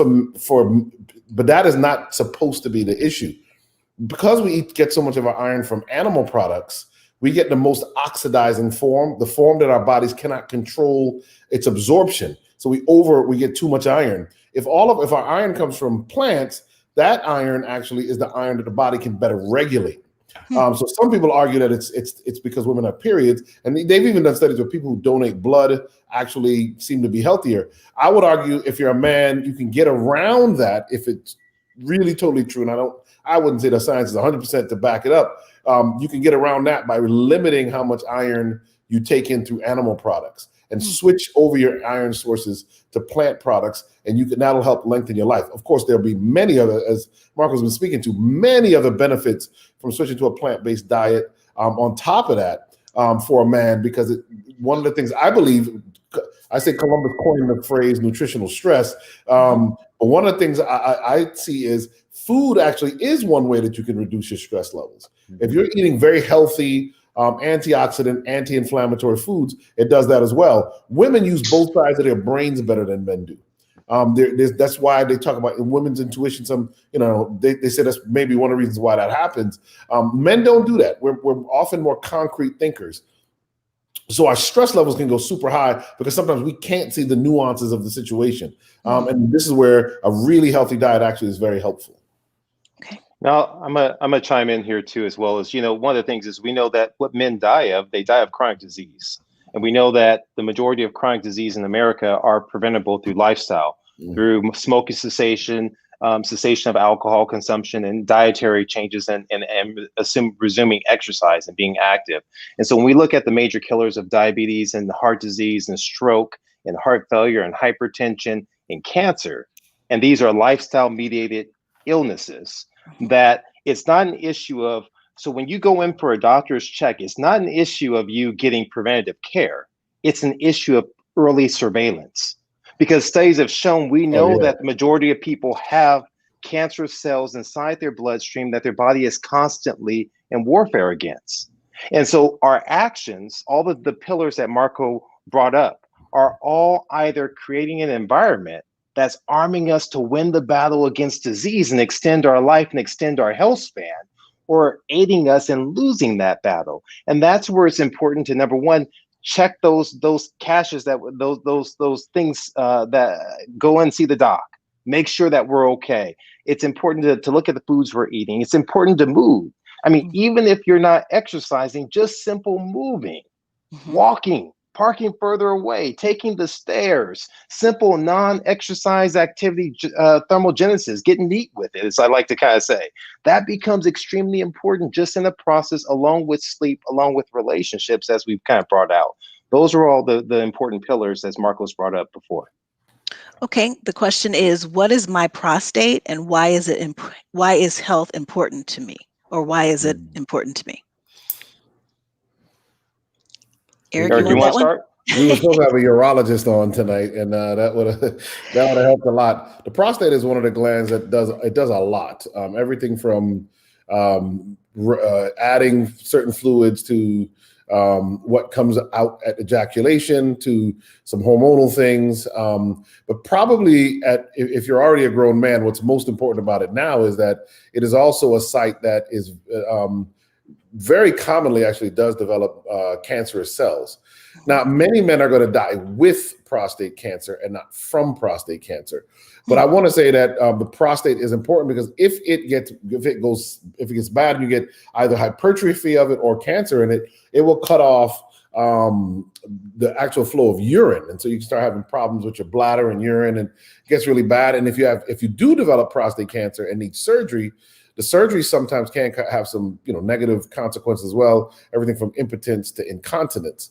but that is not supposed to be the issue. Because we get so much of our iron from animal products, we get the most oxidizing form, the form that our bodies cannot control its absorption. So we get too much iron. If our iron comes from plants, that iron actually is the iron that the body can better regulate. So some people argue that it's because women have periods, and they've even done studies where people who donate blood actually seem to be healthier. I would argue if you're a man, you can get around that if it's really totally true, and I wouldn't say the science is 100% to back it up. You can get around that by limiting how much iron you take in through animal products and switch over your iron sources to plant products, and that'll help lengthen your life. Of course, there'll be many other, as Marco's been speaking to, many other benefits from switching to a plant-based diet on top of that for a man, because one of the things I believe, I say Columbus coined the phrase nutritional stress, but one of the things I see is food actually is one way that you can reduce your stress levels. If you're eating very healthy, antioxidant, anti-inflammatory foods, it does that as well. Women use both sides of their brains better than men do. That's why they talk about in women's intuition. They say that's maybe one of the reasons why that happens. Men don't do that. We're often more concrete thinkers. So our stress levels can go super high because sometimes we can't see the nuances of the situation. And this is where a really healthy diet actually is very helpful. Okay. Now, I'm gonna chime in here too, as well as, one of the things is we know that what men die of, they die of chronic disease. And we know that the majority of chronic disease in America are preventable through lifestyle, through smoking cessation, cessation of alcohol consumption, and dietary changes, and resuming exercise and being active. And so when we look at the major killers of diabetes and heart disease and stroke and heart failure and hypertension and cancer, and these are lifestyle mediated illnesses, that it's not an issue of, so when you go in for a doctor's check, it's not an issue of you getting preventative care. It's an issue of early surveillance. Because studies have shown, we know that the majority of people have cancerous cells inside their bloodstream that their body is constantly in warfare against. And so our actions, all of the pillars that Marco brought up, are all either creating an environment that's arming us to win the battle against disease and extend our life and extend our health span, or aiding us in losing that battle. And that's where it's important to, number one, check those caches, those things that go and see the doc. Make sure that we're okay. It's important to look at the foods we're eating. It's important to move. I mean, even if you're not exercising, just simple moving, walking, parking further away, taking the stairs, simple non-exercise activity, thermogenesis, getting neat with it, as I like to kind of say. That becomes extremely important just in the process, along with sleep, along with relationships, as we've kind of brought out. Those are all the important pillars, as Marco's brought up before. Okay, the question is, what is my prostate, and why is health important to me, or why is it important to me? Eric, you want to start? We were supposed to have a urologist on tonight, and that would have helped a lot. The prostate is one of the glands that does a lot. Everything from adding certain fluids to what comes out at ejaculation to some hormonal things. But probably if you're already a grown man, what's most important about it now is that it is also a site that is very commonly actually does develop cancerous cells. Now, many men are going to die with prostate cancer and not from prostate cancer. But I want to say that the prostate is important because if it gets bad and you get either hypertrophy of it or cancer in it, it will cut off the actual flow of urine, and so you can start having problems with your bladder and urine, and it gets really bad. And if you do develop prostate cancer and need surgery, the surgery sometimes can have some negative consequences as well, everything from impotence to incontinence.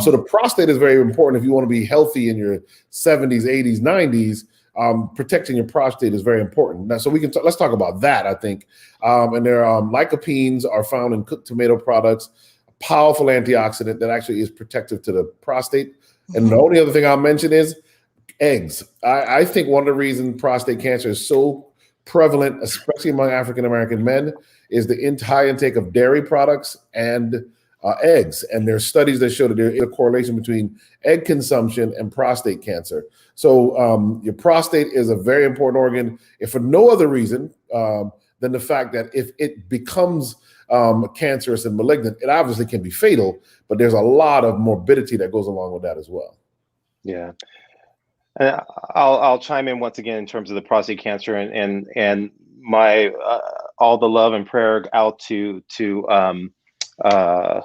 So the prostate is very important if you want to be healthy in your 70s, 80s, 90s. Protecting your prostate is very important. Now, so let's talk about that, I think. And there are lycopenes are found in cooked tomato products, a powerful antioxidant that actually is protective to the prostate. And the only other thing I'll mention is eggs. I think one of the reasons prostate cancer is so prevalent, especially among African-American men, is the high intake of dairy products and eggs. And there are studies that show that there is a correlation between egg consumption and prostate cancer. So your prostate is a very important organ, if for no other reason than the fact that if it becomes cancerous and malignant, it obviously can be fatal, but there's a lot of morbidity that goes along with that as well. Yeah. I'll chime in once again in terms of the prostate cancer and my all the love and prayer out to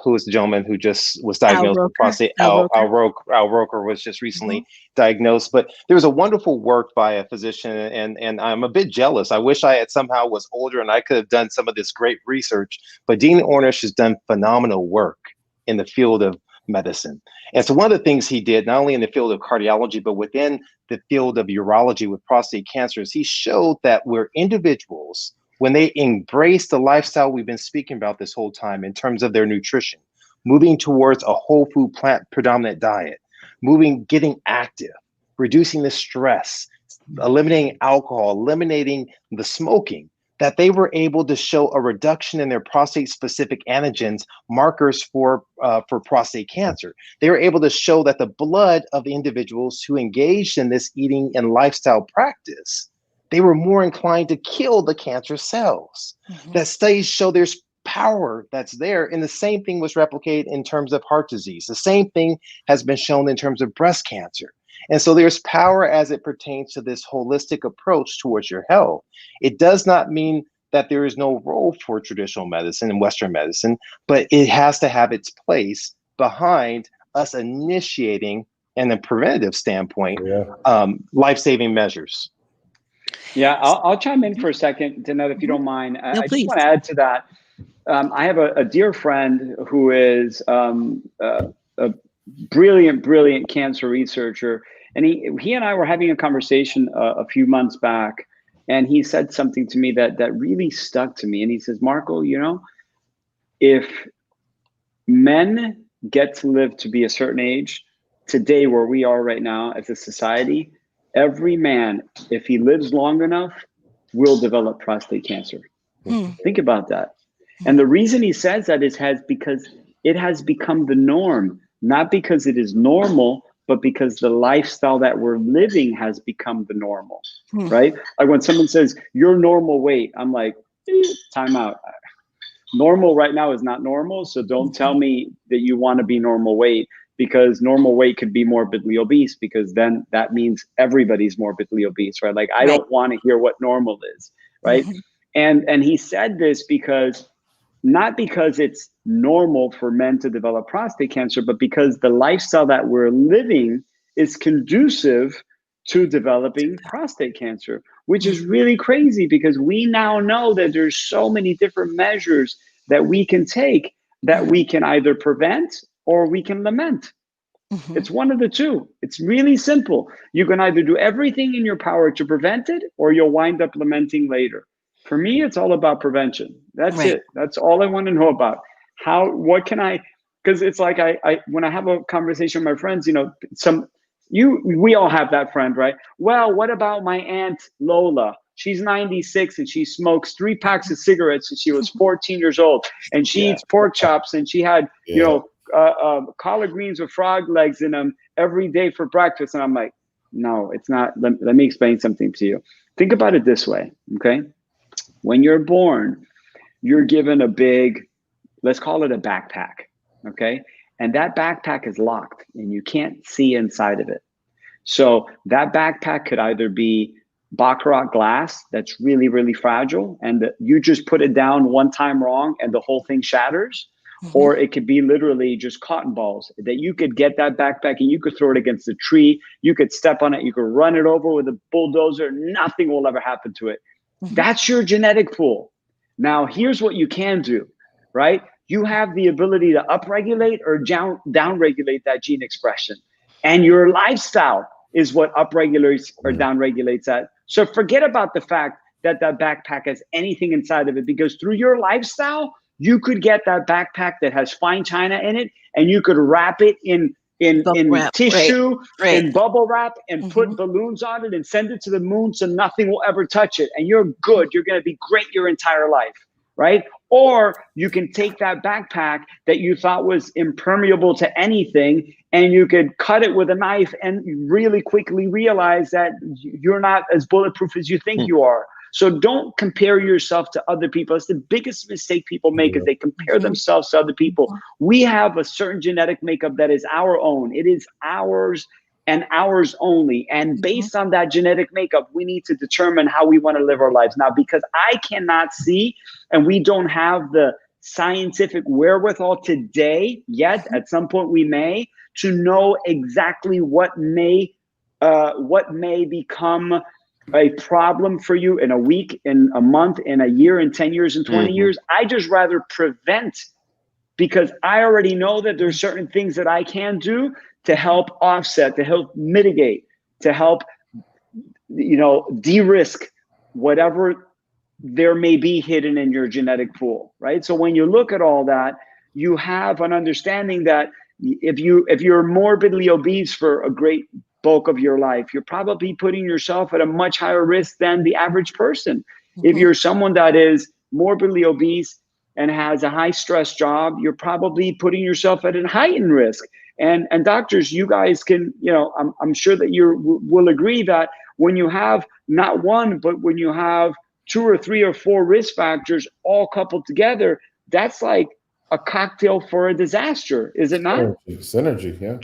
who is the gentleman who just was diagnosed with prostate? Al Roker was just recently diagnosed. But there was a wonderful work by a physician, and I'm a bit jealous. I wish I had somehow was older and I could have done some of this great research. But Dean Ornish has done phenomenal work in the field of medicine. And so one of the things he did, not only in the field of cardiology, but within the field of urology with prostate cancer, is he showed that where individuals, when they embrace the lifestyle we've been speaking about this whole time in terms of their nutrition, moving towards a whole food plant predominant diet, getting active, reducing the stress, eliminating alcohol, eliminating the smoking, that they were able to show a reduction in their prostate-specific antigens markers for prostate cancer. They were able to show that the blood of individuals who engaged in this eating and lifestyle practice, they were more inclined to kill the cancer cells. That studies show there's power that's there, and the same thing was replicated in terms of heart disease. The same thing has been shown in terms of breast cancer. And so there's power as it pertains to this holistic approach towards your health. It does not mean that there is no role for traditional medicine and Western medicine, but it has to have its place behind us initiating, in a preventative standpoint, life-saving measures. Yeah, I'll chime in for a second, Danette, if you don't mind. I just want to add to that. I have a dear friend who is a brilliant cancer researcher, and he and I were having a conversation a few months back, and he said something to me that really stuck to me. And he says, Marco, if men get to live to be a certain age today, where we are right now as a society, every man, if he lives long enough, will develop prostate cancer. Think about that. And the reason he says that is because it has become the norm, not because it is normal, but because the lifestyle that we're living has become the normal, right? Like when someone says, you're normal weight, I'm like, time out. Normal right now is not normal, so don't tell me that you want to be normal weight, because normal weight could be morbidly obese, because then that means everybody's morbidly obese, right? Like I don't want to hear what normal is, right? And he said this not because it's normal for men to develop prostate cancer, but because the lifestyle that we're living is conducive to developing prostate cancer, which is really crazy, because we now know that there's so many different measures that we can take that we can either prevent or we can lament. It's one of the two. It's really simple. You can either do everything in your power to prevent it, or you'll wind up lamenting later. For me, it's all about prevention. That's it. That's all I want to know about. Because it's like when I have a conversation with my friends, we all have that friend, right? Well, what about my Aunt Lola? She's 96 and she smokes 3 packs of cigarettes since she was 14 years old. And she eats pork chops, and she had, collard greens with frog legs in them every day for breakfast. And I'm like, no, it's not. Let me explain something to you. Think about it this way, okay? When you're born, you're given a big let's call it a backpack, okay? And that backpack is locked and you can't see inside of it. So that backpack could either be Baccarat glass that's really, really fragile and you just put it down one time wrong and the whole thing shatters. Or it could be literally just cotton balls that you could get that backpack and you could throw it against a tree. You could step on it. You could run it over with a bulldozer. Nothing will ever happen to it. That's your genetic pool. Now, here's what you can do, right? You have the ability to upregulate or downregulate that gene expression. And your lifestyle is what upregulates or downregulates that. So forget about the fact that that backpack has anything inside of it, because through your lifestyle, you could get that backpack that has fine china in it, and you could wrap it in tissue, in bubble wrap, and put balloons on it and send it to the moon so nothing will ever touch it. And you're good. You're going to be great your entire life, right? Or you can take that backpack that you thought was impermeable to anything, and you could cut it with a knife and really quickly realize that you're not as bulletproof as you think you are. So don't compare yourself to other people. It's the biggest mistake people make is they compare themselves to other people. We have a certain genetic makeup that is our own. It is ours and ours only. And based on that genetic makeup, we need to determine how we want to live our lives. Now, because I cannot see and we don't have the scientific wherewithal today yet, at some point we may, to know exactly what may become a problem for you in a week, in a month, in a year, in 10 years, in 20 years. I just rather prevent, because I already know that there's certain things that I can do to help offset, to help mitigate, to help, de-risk whatever there may be hidden in your genetic pool, right? So when you look at all that, you have an understanding that if you're morbidly obese for a great bulk of your life, you're probably putting yourself at a much higher risk than the average person. If you're someone that is morbidly obese and has a high stress job, you're probably putting yourself at a heightened risk. And doctors, you guys can, I'm sure that you will agree that when you have not one, but when you have 2 or 3 or 4 risk factors all coupled together, that's like a cocktail for a disaster, is it not? Synergy, yeah.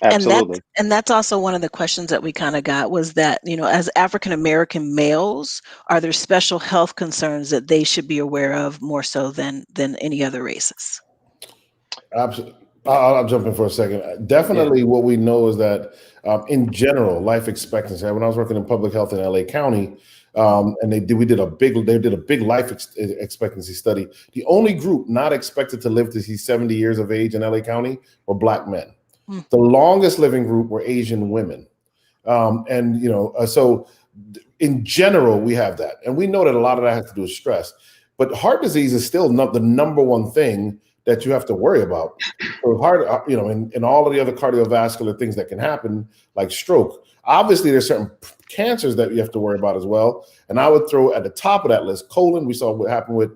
Absolutely. And that's also one of the questions that we kind of got was that, as African-American males, are there special health concerns that they should be aware of more so than any other races? Absolutely. I'll jump in for a second. Definitely what we know is that in general, life expectancy, when I was working in public health in LA County, and they did a big life expectancy study. The only group not expected to live to see 70 years of age in LA County were Black men. The longest living group were Asian women. So in general, we have that. And we know that a lot of that has to do with stress. But heart disease is still not the number one thing that you have to worry about. So heart, and all of the other cardiovascular things that can happen, like stroke. Obviously, there's certain cancers that you have to worry about as well. And I would throw at the top of that list, colon. We saw what happened with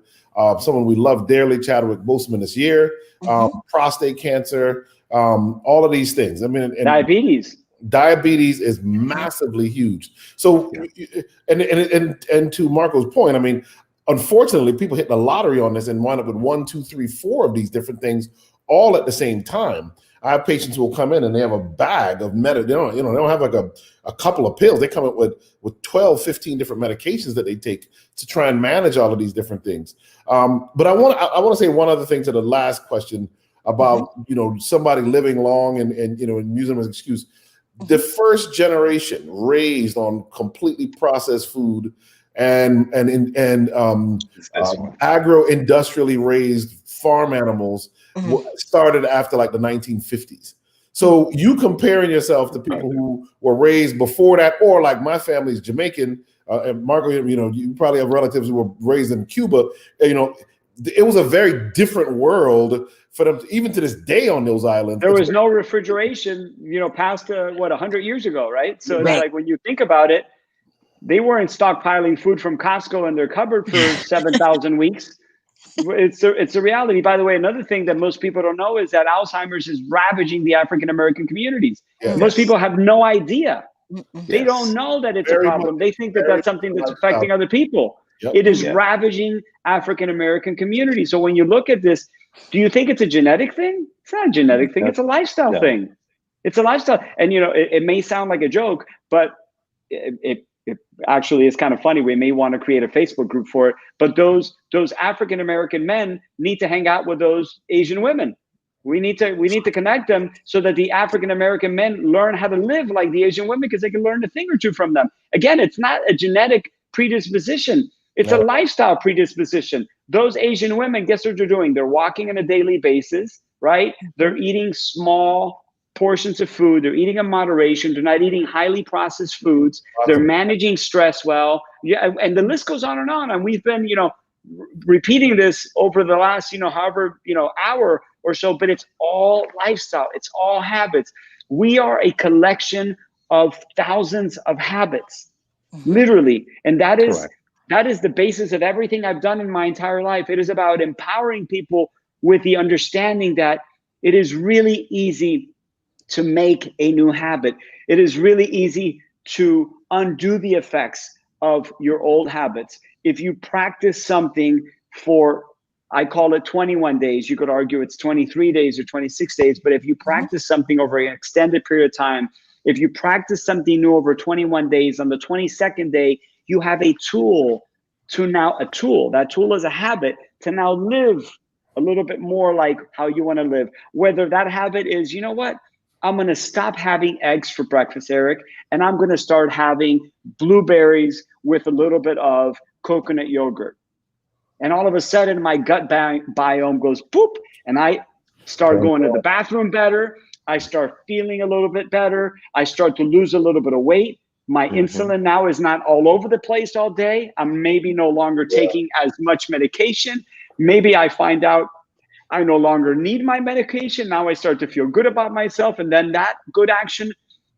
someone we love dearly, Chadwick Boseman, this year. Prostate cancer. All of these things. I mean, diabetes is massively huge. So, and to Marco's point, I mean, unfortunately, people hit the lottery on this and wind up with 1, 2, 3, 4 of these different things all at the same time. I have patients who will come in and they have a bag of they don't have like a couple of pills. They come up with 12, 15 different medications that they take to try and manage all of these different things. But I want to say one other thing to the last question about somebody living long and using them as an excuse. The first generation raised on completely processed food and agro-industrially raised farm animals started after like the 1950s. So you comparing yourself to people who were raised before that, or like my family's Jamaican, and Marco, you probably have relatives who were raised in Cuba. It was a very different world for them, even to this day on those islands. There was no refrigeration, past 100 years ago, right? So it's like when you think about it, they weren't stockpiling food from Costco in their cupboard for 7,000 weeks. It's a reality. By the way, another thing that most people don't know is that Alzheimer's is ravaging the African-American communities. Yes. Most people have no idea. They don't know that it's a problem. They think that that's something that's affecting other people. Yep. It is Yeah. ravaging African-American communities. So when you look at this, do you think it's a genetic thing? It's not a genetic thing. It's a lifestyle thing. It's a lifestyle. And, you know, it may sound like a joke, but it actually is kind of funny. We may want to create a Facebook group for it. But those African-American men need to hang out with those Asian women. We need to connect them so that the African-American men learn how to live like the Asian women, because they can learn a thing or two from them. Again, it's not a genetic predisposition. It's a lifestyle predisposition. Those Asian women, guess what they're doing? They're walking on a daily basis, right? They're eating small portions of food. They're eating in moderation. They're not eating highly processed foods. They're managing stress well. Yeah, and the list goes on and on. And we've been, you know, repeating this over the last, you know, however, you know, hour or so, but it's all lifestyle. It's all habits. We are a collection of thousands of habits, literally. And that is the basis of everything I've done in my entire life. It is about empowering people with the understanding that it is really easy to make a new habit. It is really easy to undo the effects of your old habits. If you practice something for, I call it 21 days, you could argue it's 23 days or 26 days, but if you practice something over an extended period of time, if you practice something new over 21 days, on the 22nd day, you have a tool that tool is a habit to now live a little bit more like how you want to live. Whether that habit is, you know what, I'm going to stop having eggs for breakfast, Eric, and I'm going to start having blueberries with a little bit of coconut yogurt. And all of a sudden, my gut biome goes poop, and I start going to the bathroom better. I start feeling a little bit better. I start to lose a little bit of weight. My insulin now is not all over the place all day. I'm maybe no longer taking as much medication. Maybe I find out I no longer need my medication. Now I start to feel good about myself. And then that good action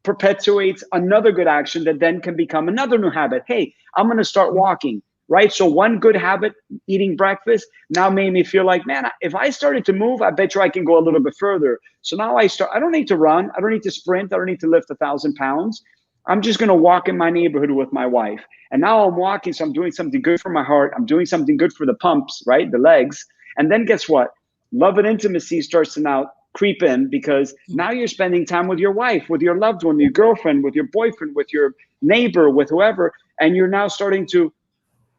perpetuates another good action that then can become another new habit. Hey, I'm going to start walking, right? So one good habit, eating breakfast, now made me feel like, man, if I started to move, I bet you I can go a little bit further. So now I don't need to run. I don't need to sprint. I don't need to lift 1,000 pounds. I'm just going to walk in my neighborhood with my wife. And now I'm walking. So I'm doing something good for my heart. I'm doing something good for the pumps, right? The legs. And then guess what? Love and intimacy starts to now creep in, because now you're spending time with your wife, with your loved one, your girlfriend, with your boyfriend, with your neighbor, with whoever. And you're now starting to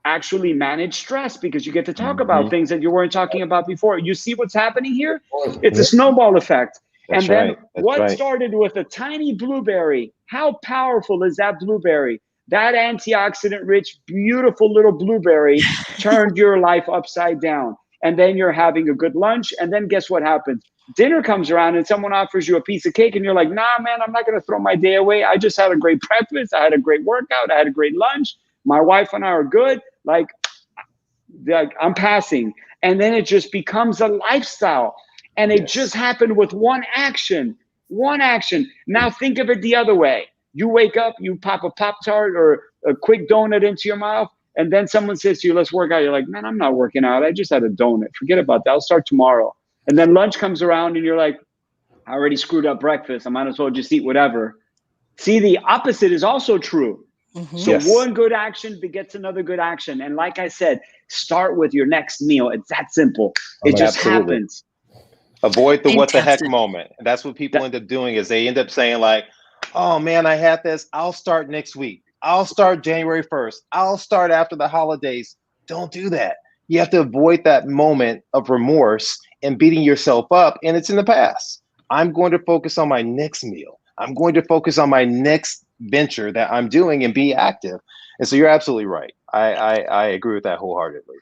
actually manage stress, because you get to talk about things that you weren't talking about before. You see what's happening here? It's a snowball effect. That's and then right. That's what right. started with a tiny blueberry, how powerful is that blueberry? That antioxidant rich, beautiful little blueberry turned your life upside down. And then you're having a good lunch. And then guess what happens? Dinner comes around and someone offers you a piece of cake and you're like, nah, man, I'm not going to throw my day away. I just had a great breakfast. I had a great workout. I had a great lunch. My wife and I are good. Like I'm passing. And then it just becomes a lifestyle. And it just happened with one action. Now think of it the other way. You wake up, you pop a Pop-Tart or a quick donut into your mouth. And then someone says to you, let's work out. You're like, man, I'm not working out. I just had a donut. Forget about that. I'll start tomorrow. And then lunch comes around and you're like, I already screwed up breakfast. I might as well just eat whatever. See, the opposite is also true. So one good action begets another good action. And like I said, start with your next meal. It's that simple. It just happens. Avoid the what the heck moment. And that's what people end up doing, is they end up saying like, oh man, I had this. I'll start next week. I'll start January 1st. I'll start after the holidays. Don't do that. You have to avoid that moment of remorse and beating yourself up. And it's in the past. I'm going to focus on my next meal. I'm going to focus on my next venture that I'm doing and be active. And so you're absolutely right. I agree with that wholeheartedly.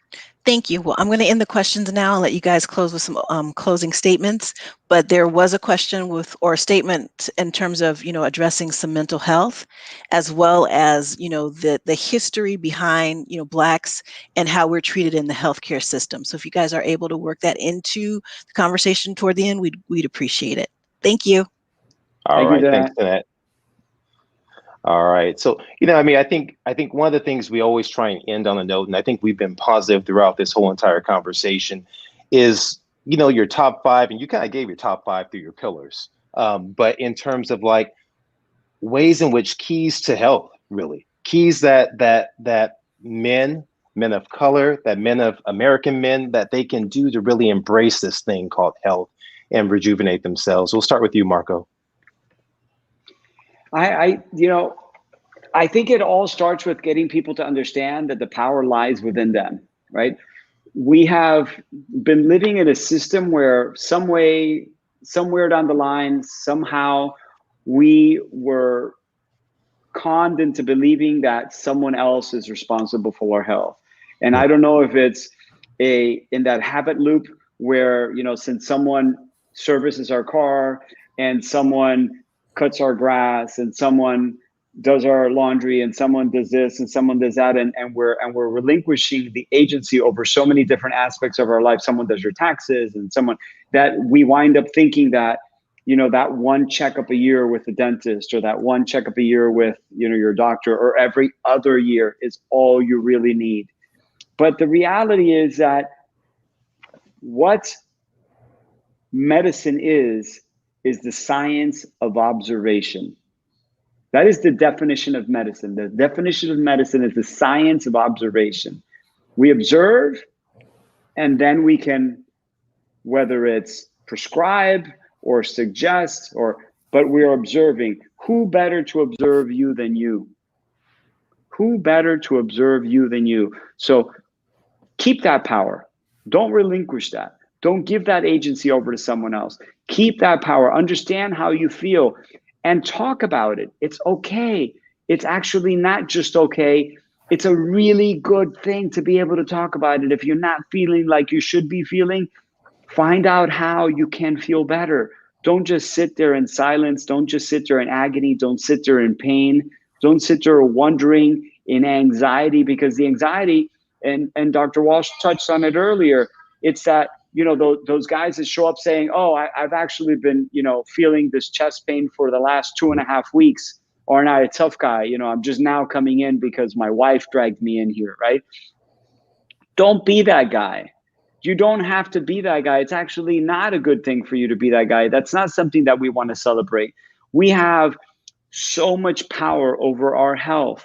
Thank you. Well, I'm going to end the questions now and let you guys close with some closing statements. But there was a question or a statement in terms of, addressing some mental health, as well as, the history behind, Blacks and how we're treated in the healthcare system. So if you guys are able to work that into the conversation toward the end, we'd appreciate it. Thank you. All right. Thanks, Danette. All right. So, I think one of the things we always try and end on a note, and I think we've been positive throughout this whole entire conversation, is, your top 5, and you kind of gave your top 5 through your pillars. But in terms of like ways in which keys to health, really keys that men men of color, that men of American men, that they can do to really embrace this thing called health and rejuvenate themselves? We'll start with you, Marco. I think it all starts with getting people to understand that the power lies within them, right? We have been living in a system where somewhere down the line, somehow we were conned into believing that someone else is responsible for our health. And I don't know if it's in that habit loop where, since someone services our car and someone cuts our grass and someone does our laundry and someone does this and someone does that, and we're relinquishing the agency over so many different aspects of our life. Someone does your taxes and someone, that we wind up thinking that, that one checkup a year with the dentist, or that one checkup a year with, your doctor, or every other year is all you really need. But the reality is that what medicine is the science of observation. That is the definition of medicine. The definition of medicine is the science of observation. We observe, and then we can, whether it's prescribe or suggest, but we're observing. Who better to observe you than you? Who better to observe you than you? So keep that power. Don't relinquish that. Don't give that agency over to someone else. Keep that power. Understand how you feel and talk about it. It's okay. It's actually not just okay. It's a really good thing to be able to talk about it. If you're not feeling like you should be feeling, find out how you can feel better. Don't just sit there in silence. Don't just sit there in agony. Don't sit there in pain. Don't sit there wondering in anxiety, because the anxiety, and Dr. Walsh touched on it earlier, it's that, those guys that show up saying, oh, I've actually been, feeling this chest pain for the last 2.5 weeks, or not a tough guy, I'm just now coming in because my wife dragged me in here, right? Don't be that guy. You don't have to be that guy. It's actually not a good thing for you to be that guy. That's not something that we want to celebrate. We have so much power over our health.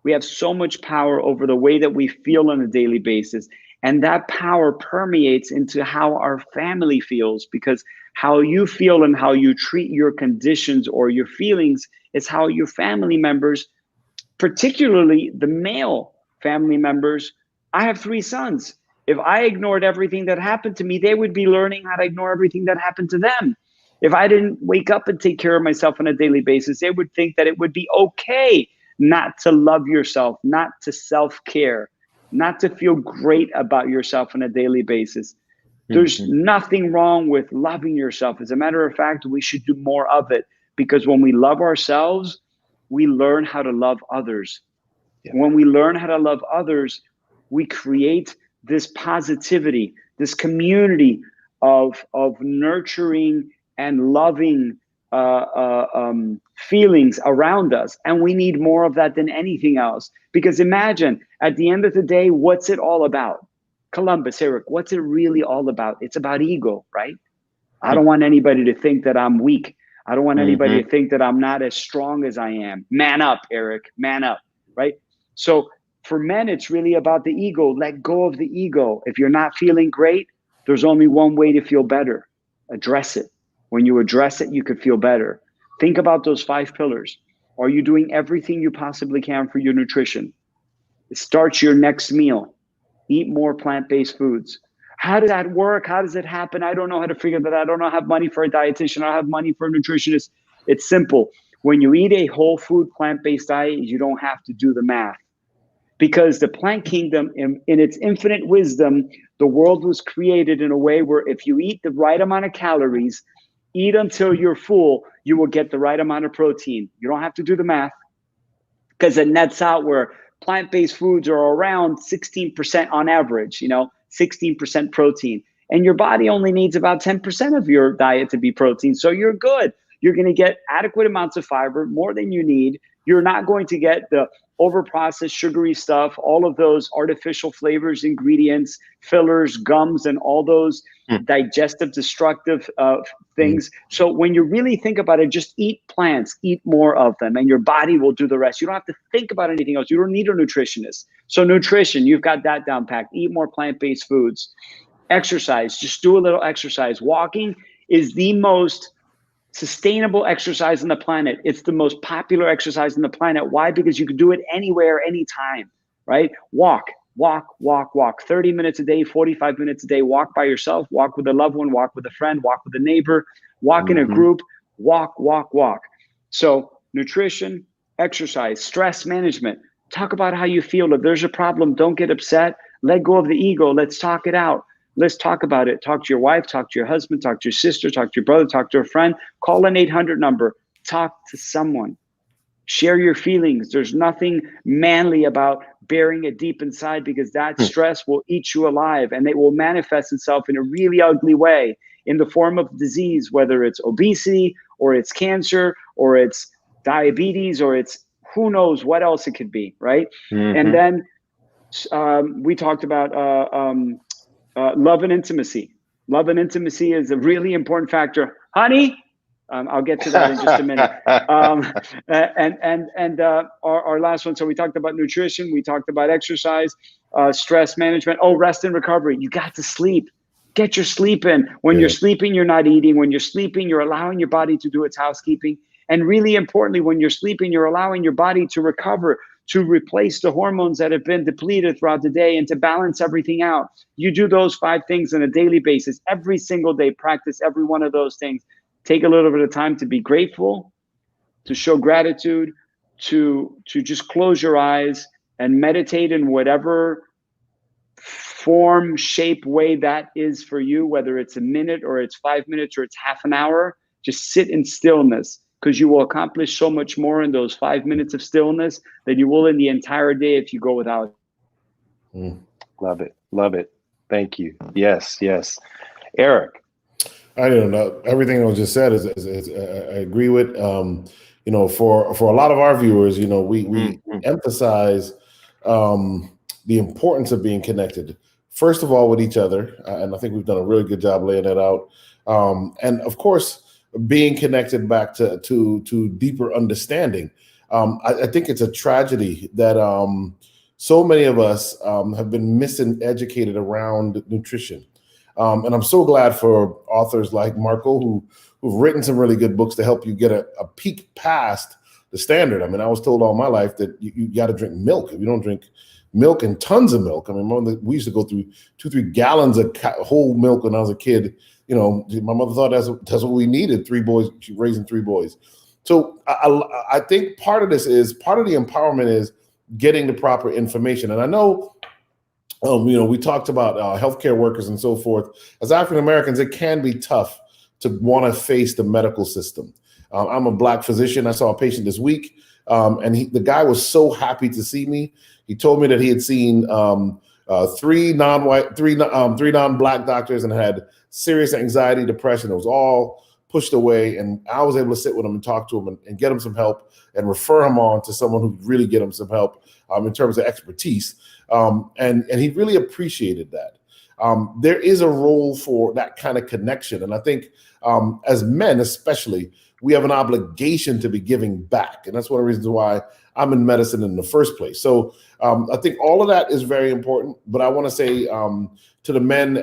We have so much power over the way that we feel on a daily basis. And that power permeates into how our family feels, because how you feel and how you treat your conditions or your feelings is how your family members, particularly the male family members. I have 3 sons. If I ignored everything that happened to me, they would be learning how to ignore everything that happened to them. If I didn't wake up and take care of myself on a daily basis, they would think that it would be okay not to love yourself, not to self-care, not to feel great about yourself on a daily basis. There's nothing wrong with loving yourself. As a matter of fact, we should do more of it, because when we love ourselves, we learn how to love others. Yeah. When we learn how to love others, we create this positivity, this community of nurturing and loving feelings around us. And we need more of that than anything else. Because imagine, at the end of the day, what's it all about? Columbus, Eric, what's it really all about? It's about ego, right? I don't want anybody to think that I'm weak. I don't want anybody to think that I'm not as strong as I am. Man up, Eric, man up, right? So for men, it's really about the ego. Let go of the ego. If you're not feeling great, there's only one way to feel better. Address it. When you address it, you could feel better. Think about those 5 pillars. Are you doing everything you possibly can for your nutrition? Start your next meal. Eat more plant-based foods. How does that work? How does it happen? I don't know how to figure that out. I don't have money for a dietitian. I don't have money for a nutritionist. It's simple. When you eat a whole food plant-based diet, you don't have to do the math. Because the plant kingdom, in its infinite wisdom, the world was created in a way where if you eat the right amount of calories, eat until you're full, you will get the right amount of protein. You don't have to do the math, because it nets out where plant-based foods are around 16% on average, 16% protein. And your body only needs about 10% of your diet to be protein. So you're good. You're going to get adequate amounts of fiber, more than you need. You're not going to get the overprocessed sugary stuff, all of those artificial flavors, ingredients, fillers, gums, and all those digestive destructive things. So when you really think about it, just eat plants, eat more of them, and your body will do the rest. You don't have to think about anything else. You don't need a nutritionist. So nutrition, you've got that down packed. Eat more plant-based foods. Exercise, just do a little exercise. Walking is the most sustainable exercise on the planet. It's the most popular exercise on the planet. Why? Because you can do it anywhere, anytime, right? Walk. 30 minutes a day, 45 minutes a day. Walk by yourself, walk with a loved one, walk with a friend, walk with a neighbor, walk in a group, walk. So nutrition, exercise, stress management. Talk about how you feel. If there's a problem, don't get upset. Let go of the ego. Let's talk it out. Let's talk about it. Talk to your wife, talk to your husband, talk to your sister, talk to your brother, talk to a friend. Call an 800 number. Talk to someone. Share your feelings. There's nothing manly about burying it deep inside, because that stress will eat you alive, and it will manifest itself in a really ugly way in the form of disease, whether it's obesity or it's cancer or it's diabetes or it's who knows what else it could be, right? And then we talked about love and intimacy. Love and intimacy is a really important factor. Honey, I'll get to that in just a minute. Our last one. So we talked about nutrition. We talked about exercise, stress management. Oh, rest and recovery. You got to sleep. Get your sleep in. When you're sleeping, you're not eating. When you're sleeping, you're allowing your body to do its housekeeping. And really importantly, when you're sleeping, you're allowing your body to recover, to replace the hormones that have been depleted throughout the day, and to balance everything out. You do those 5 things on a daily basis, every single day. Practice every one of those things. Take a little bit of time to be grateful, to show gratitude, to just close your eyes and meditate in whatever form, shape, way that is for you, whether it's a minute or it's 5 minutes or it's half an hour. Just sit in stillness, because you will accomplish so much more in those 5 minutes of stillness than you will in the entire day if you go without. Love it. Thank you. Yes. Eric. I don't know. Everything that was just said is I agree with. For a lot of our viewers, we emphasize the importance of being connected. First of all, with each other, and I think we've done a really good job laying that out. And of course, being connected back to deeper understanding. I think it's a tragedy that so many of us have been miseducated around nutrition. And I'm so glad for authors like Marco who've written some really good books to help you get a peek past the standard. I mean, I was told all my life that you got to drink milk. If you don't drink milk, and tons of milk. I mean, we used to go through 2-3 gallons of whole milk when I was a kid. My mother thought that's what we needed. 3 boys, she raising 3 boys. So I think part of the empowerment is getting the proper information. And I know, we talked about healthcare workers and so forth. As African Americans, it can be tough to want to face the medical system. I'm a Black physician. I saw a patient this week, and the guy was so happy to see me. He told me that he had seen 3 non-Black doctors and had serious anxiety, depression. It was all pushed away, and I was able to sit with him and talk to him and get him some help and refer him on to someone who could really get him some help in terms of expertise. And he really appreciated that. There is a role for that kind of connection. And I think as men, especially, we have an obligation to be giving back. And that's one of the reasons why I'm in medicine in the first place. So I think all of that is very important. But I want to say to the men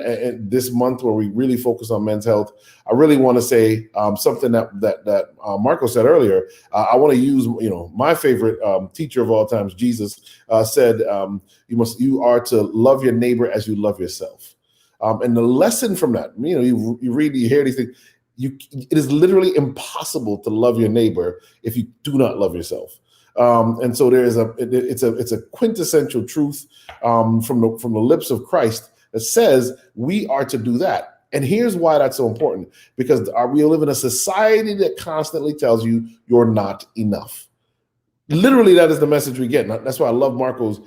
this month, where we really focus on men's health, I really want to say something that Marco said earlier. I want to use, my favorite teacher of all times, Jesus, said, you are to love your neighbor as you love yourself. And the lesson from that, you read, you hear these things. It is literally impossible to love your neighbor if you do not love yourself. And so it's a quintessential truth from the lips of Christ that says we are to do that. And here's why that's so important, because we live in a society that constantly tells you you're not enough. Literally, that is the message we get. And that's why I love Marco's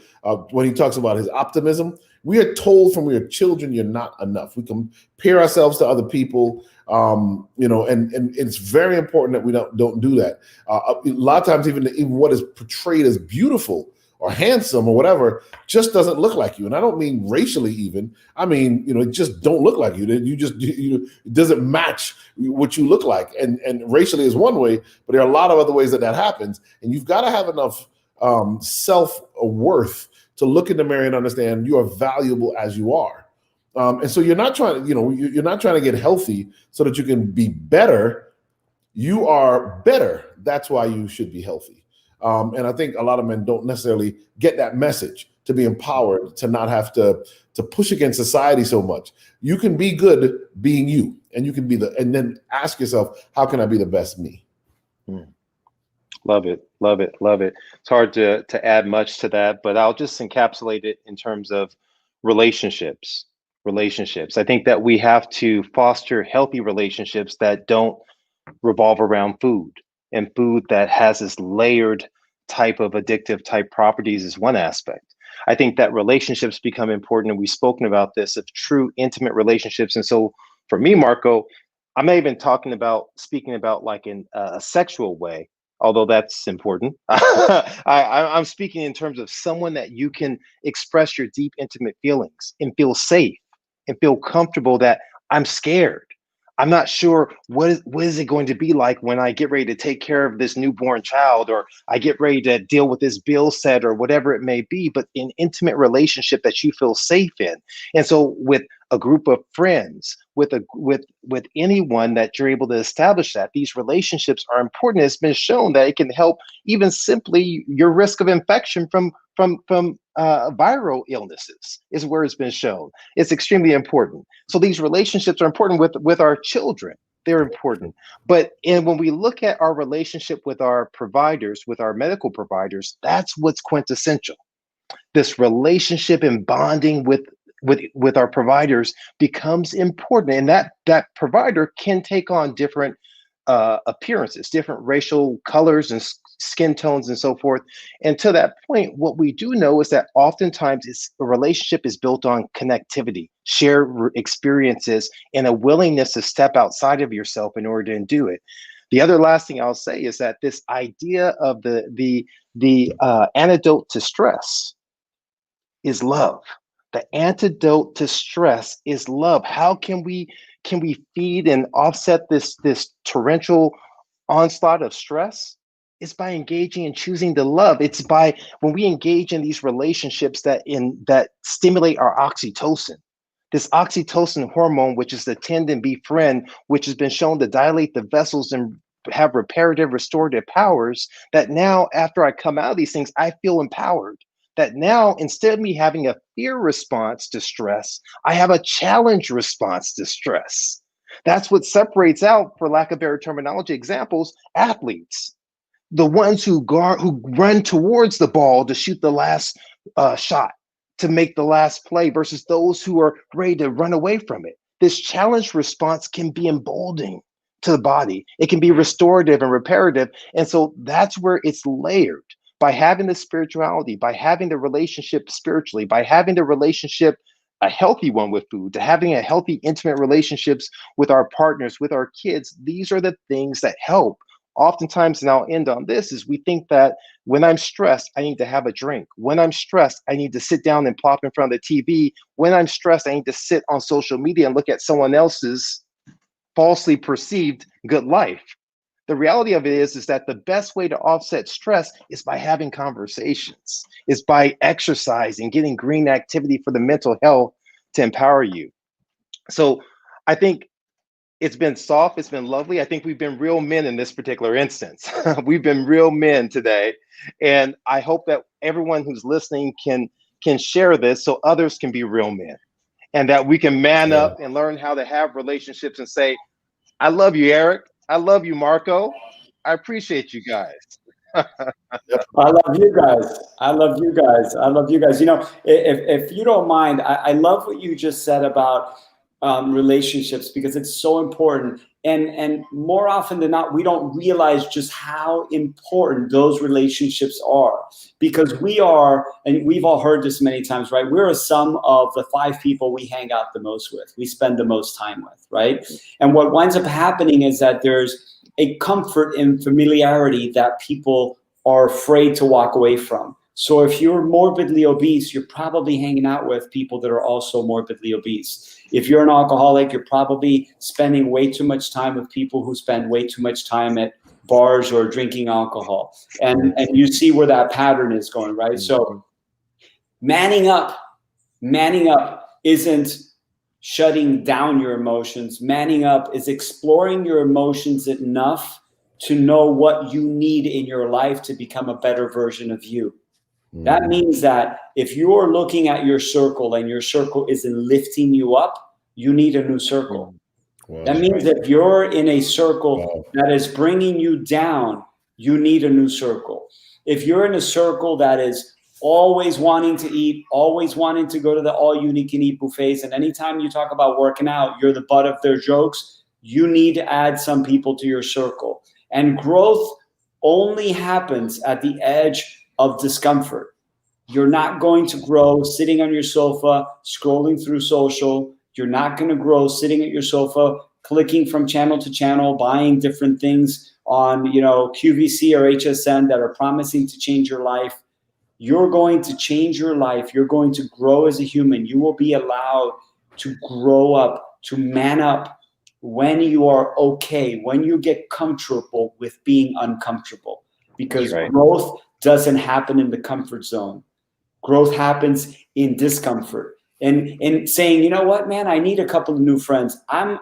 when he talks about his optimism. We are told from we are children, you're not enough. We compare ourselves to other people, and it's very important that we don't do that. A lot of times, even what is portrayed as beautiful or handsome or whatever just doesn't look like you. And I don't mean racially even. I mean, it just don't look like you. It doesn't match what you look like. And racially is one way, but there are a lot of other ways that happens. And you've got to have enough self-worth to look in the mirror and understand you are valuable as you are. And so you're not trying to get healthy so that you can be better. You are better. That's why you should be healthy. And I think a lot of men don't necessarily get that message, to be empowered, to not have to push against society so much. You can be good being you, and you can be and then ask yourself, how can I be the best me? Love it, love it, love it. It's hard to add much to that, but I'll just encapsulate it in terms of relationships. I think that we have to foster healthy relationships that don't revolve around food, and food that has this layered type of addictive type properties is one aspect. I think that relationships become important, and we've spoken about this, of true intimate relationships. And so for me, Marco, I'm not even speaking about like in a sexual way, although that's important. I'm speaking in terms of someone that you can express your deep, intimate feelings and feel safe and feel comfortable that I'm scared. I'm not sure what is it going to be like when I get ready to take care of this newborn child, or I get ready to deal with this bill set, or whatever it may be, but an intimate relationship that you feel safe in. And so with a group of friends, with anyone that you're able to establish that, these relationships are important. It's been shown that it can help even simply your risk of infection from viral illnesses, is where it's been shown. It's extremely important. So these relationships are important with our children. They're important. But when we look at our relationship with our providers, with our medical providers, that's what's quintessential. This relationship and bonding with our providers becomes important, and that provider can take on different appearances, different racial colors and skin tones and so forth. And to that point, what we do know is that oftentimes a relationship is built on connectivity, shared experiences, and a willingness to step outside of yourself in order to do it. The other last thing I'll say is that this idea of the antidote to stress is love. The antidote to stress is love. How can we feed and offset this torrential onslaught of stress? It's by engaging and choosing to love. It's by when we engage in these relationships that stimulate our oxytocin. This oxytocin hormone, which is the tend and be friend, which has been shown to dilate the vessels and have reparative, restorative powers, that now after I come out of these things, I feel empowered. That now, instead of me having a fear response to stress, I have a challenge response to stress. That's what separates out, for lack of better terminology, examples, athletes. The ones who run towards the ball to shoot the last shot, to make the last play, versus those who are ready to run away from it. This challenge response can be emboldening to the body. It can be restorative and reparative. And so that's where it's layered. By having the spirituality, by having the relationship spiritually, by having the relationship, a healthy one with food, to having a healthy, intimate relationships with our partners, with our kids, these are the things that help. Oftentimes, and I'll end on this, is we think that when I'm stressed, I need to have a drink. When I'm stressed, I need to sit down and plop in front of the TV. When I'm stressed, I need to sit on social media and look at someone else's falsely perceived good life. The reality of it is that the best way to offset stress is by having conversations, is by exercising, getting green activity for the mental health to empower you. So I think it's been soft, it's been lovely. I think we've been real men in this particular instance. We've been real men today. And I hope that everyone who's listening can share this so others can be real men, and that we can man up and learn how to have relationships and say, I love you, Eric. I love you, Marco. I appreciate you guys. I love you guys. I love you guys. I love you guys. You know, if you don't mind, I love what you just said about relationships, because it's so important. And more often than not, we don't realize just how important those relationships are, because we are, and we've all heard this many times, right? We're a sum of the 5 people we hang out the most with, we spend the most time with, right? And what winds up happening is that there's a comfort in familiarity that people are afraid to walk away from. So if you're morbidly obese, you're probably hanging out with people that are also morbidly obese. If you're an alcoholic, you're probably spending way too much time with people who spend way too much time at bars or drinking alcohol. And you see where that pattern is going, right? So manning up isn't shutting down your emotions. Manning up is exploring your emotions enough to know what you need in your life to become a better version of you. That means that if you're looking at your circle and your circle isn't lifting you up, you need a new circle. Wow, that means that if you're in a circle that is bringing you down, you need a new circle. If you're in a circle that is always wanting to eat, always wanting to go to the all-you-can-eat buffets, and anytime you talk about working out, you're the butt of their jokes, you need to add some people to your circle. And growth only happens at the edge of discomfort. You're not going to grow sitting on your sofa, scrolling through social. You're not going to grow sitting at your sofa, clicking from channel to channel, buying different things on, QVC or HSN that are promising to change your life. You're going to change your life. You're going to grow as a human. You will be allowed to grow up, to man up when you are okay, when you get comfortable with being uncomfortable. Because growth doesn't happen in the comfort zone. Growth happens in discomfort. And saying, you know what, man, I need a couple of new friends. I'm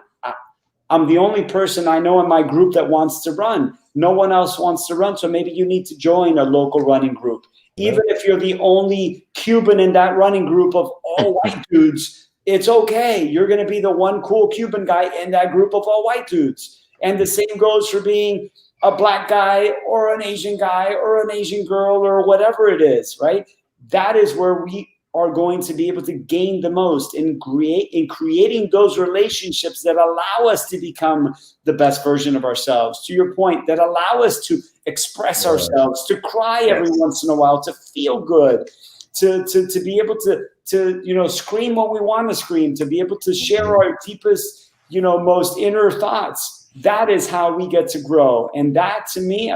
the only person I know in my group that wants to run. No one else wants to run, so maybe you need to join a local running group. Even if you're the only Cuban in that running group of all white dudes, it's okay. You're going to be the one cool Cuban guy in that group of all white dudes. And the same goes for being a black guy or an Asian guy or an Asian girl or whatever it is, right? That is where we are going to be able to gain the most in creating those relationships that allow us to become the best version of ourselves. To your point, that allow us to express ourselves, to cry every once in a while, to feel good, to be able to scream when we want to scream, to be able to share our deepest, most inner thoughts. That is how we get to grow. And that, to me,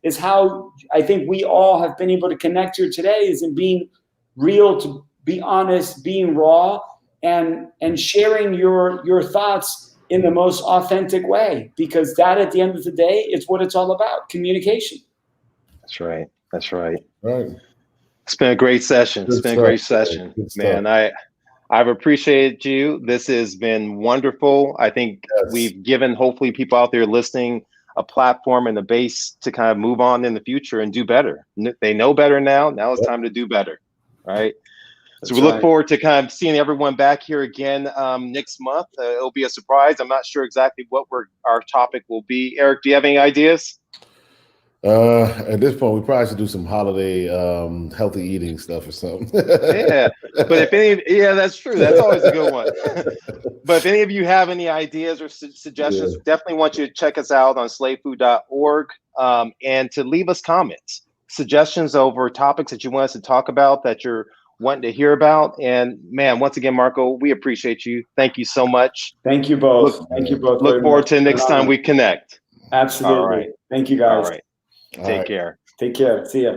is how I think we all have been able to connect here today, is in being real, to be honest, being raw, and sharing your thoughts in the most authentic way, because that, at the end of the day, is what it's all about: communication. That's right. That's right. Right. It's been a great session. It's been a great session, man. I've appreciated you. This has been wonderful. I think we've given, hopefully, people out there listening a platform and a base to kind of move on in the future and do better. They know better now. Now it's time to do better, right? So we look forward to kind of seeing everyone back here again next month. It'll be a surprise. I'm not sure exactly what our topic will be. Eric, do you have any ideas? At this point, we probably should do some holiday healthy eating stuff or something. Yeah, but that's true. That's always a good one. But if any of you have any ideas or suggestions, definitely want you to check us out on slavefood.org and to leave us comments, suggestions over topics that you want us to talk about, that you're wanting to hear about. And man, once again, Marco, we appreciate you. Thank you so much. Thank you both. Thank you both. Look forward to next time we connect. Absolutely. All right. Thank you, guys. All right. Take care. Take care. See ya.